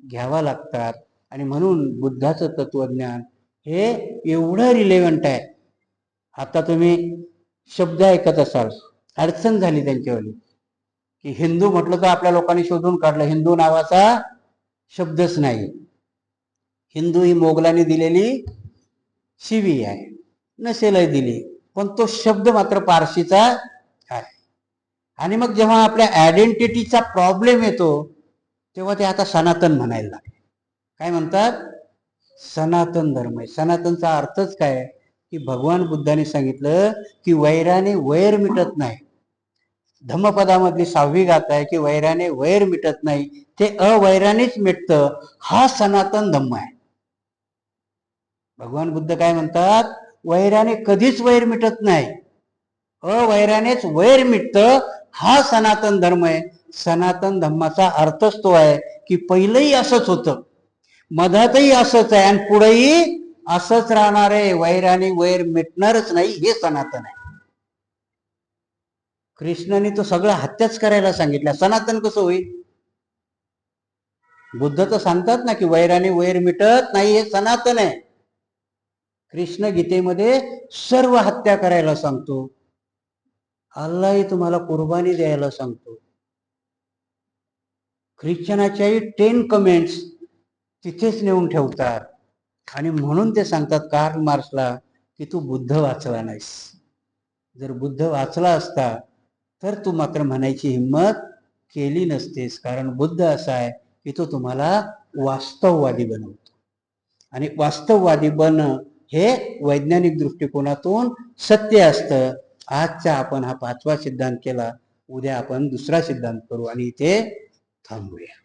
घ्यावा लागतात. आणि म्हणून बुद्धाचं तत्वज्ञान हे एवढं रिलेव्हंट आहे. आता तुम्ही शब्द ऐकत असाल, अडचण झाली त्यांच्यावाली की हिंदू म्हटलं तर आपल्या लोकांनी शोधून काढलं, हिंदू नावाचा शब्दच नाही. हिंदू ही मोगलांनी दिलेली शिवी आहे, नसेलही दिली, पण तो शब्द मात्र पारशीचा आहे. आणि मग जेव्हा आपल्या आयडेंटिटीचा प्रॉब्लेम येतो तेव्हा ते आता सनातन म्हणायला लागले. काय म्हणतात, सनातन धर्म आहे. सनातनचा अर्थच काय की भगवान बुद्धाने सांगितलं की वैराने वैर मिटत नाही. धम्मपदामधली 6वी गाथा आहे की वैराने वैर मिटत नाही, ते अवैरानेच मिटतं. हा सनातन धम्म आहे. भगवान बुद्ध काय म्हणतात, वैराने कधीच वैर मिटत नाही, अवैरानेच वैर मिटतं. हा सनातन धर्म आहे. सनातन धर्माचा अर्थच तो आहे की पहिलंही असंच होतं, मधातही असंच आहे आणि पुढेही असंच राहणार आहे. वैराने वैर मिटणारच नाही, हे सनातन आहे. कृष्णाने तो सगळं हत्याच करायला सांगितलं, सनातन कसं होईल. बुद्ध तर सांगतात ना की वैराने वैर मिटत नाही, हे सनातन आहे. कृष्ण गीतेमध्ये सर्व हत्या करायला सांगतो, अल्लाही तुम्हाला कुर्बानी द्यायला सांगतो. ख्रिश्चनाच्याही 10 कमेंट्स तिथेच नेऊन ठेवतात. आणि म्हणून ते सांगतात कार्ल मार्क्सला की तू बुद्ध वाचला नाहीस. जर बुद्ध वाचला असता तर तू मात्र म्हणायची हिंमत केली नसतेस. कारण बुद्ध असा आहे की तो तुम्हाला वास्तववादी बनवतो. आणि वास्तववादी बनणं हे वैज्ञानिक दृष्टिकोनातून सत्य असतं. आजचा आपण हा 5वा सिद्धांत केला, उद्या आपण दुसरा सिद्धांत करू आणि इथे थांबूया.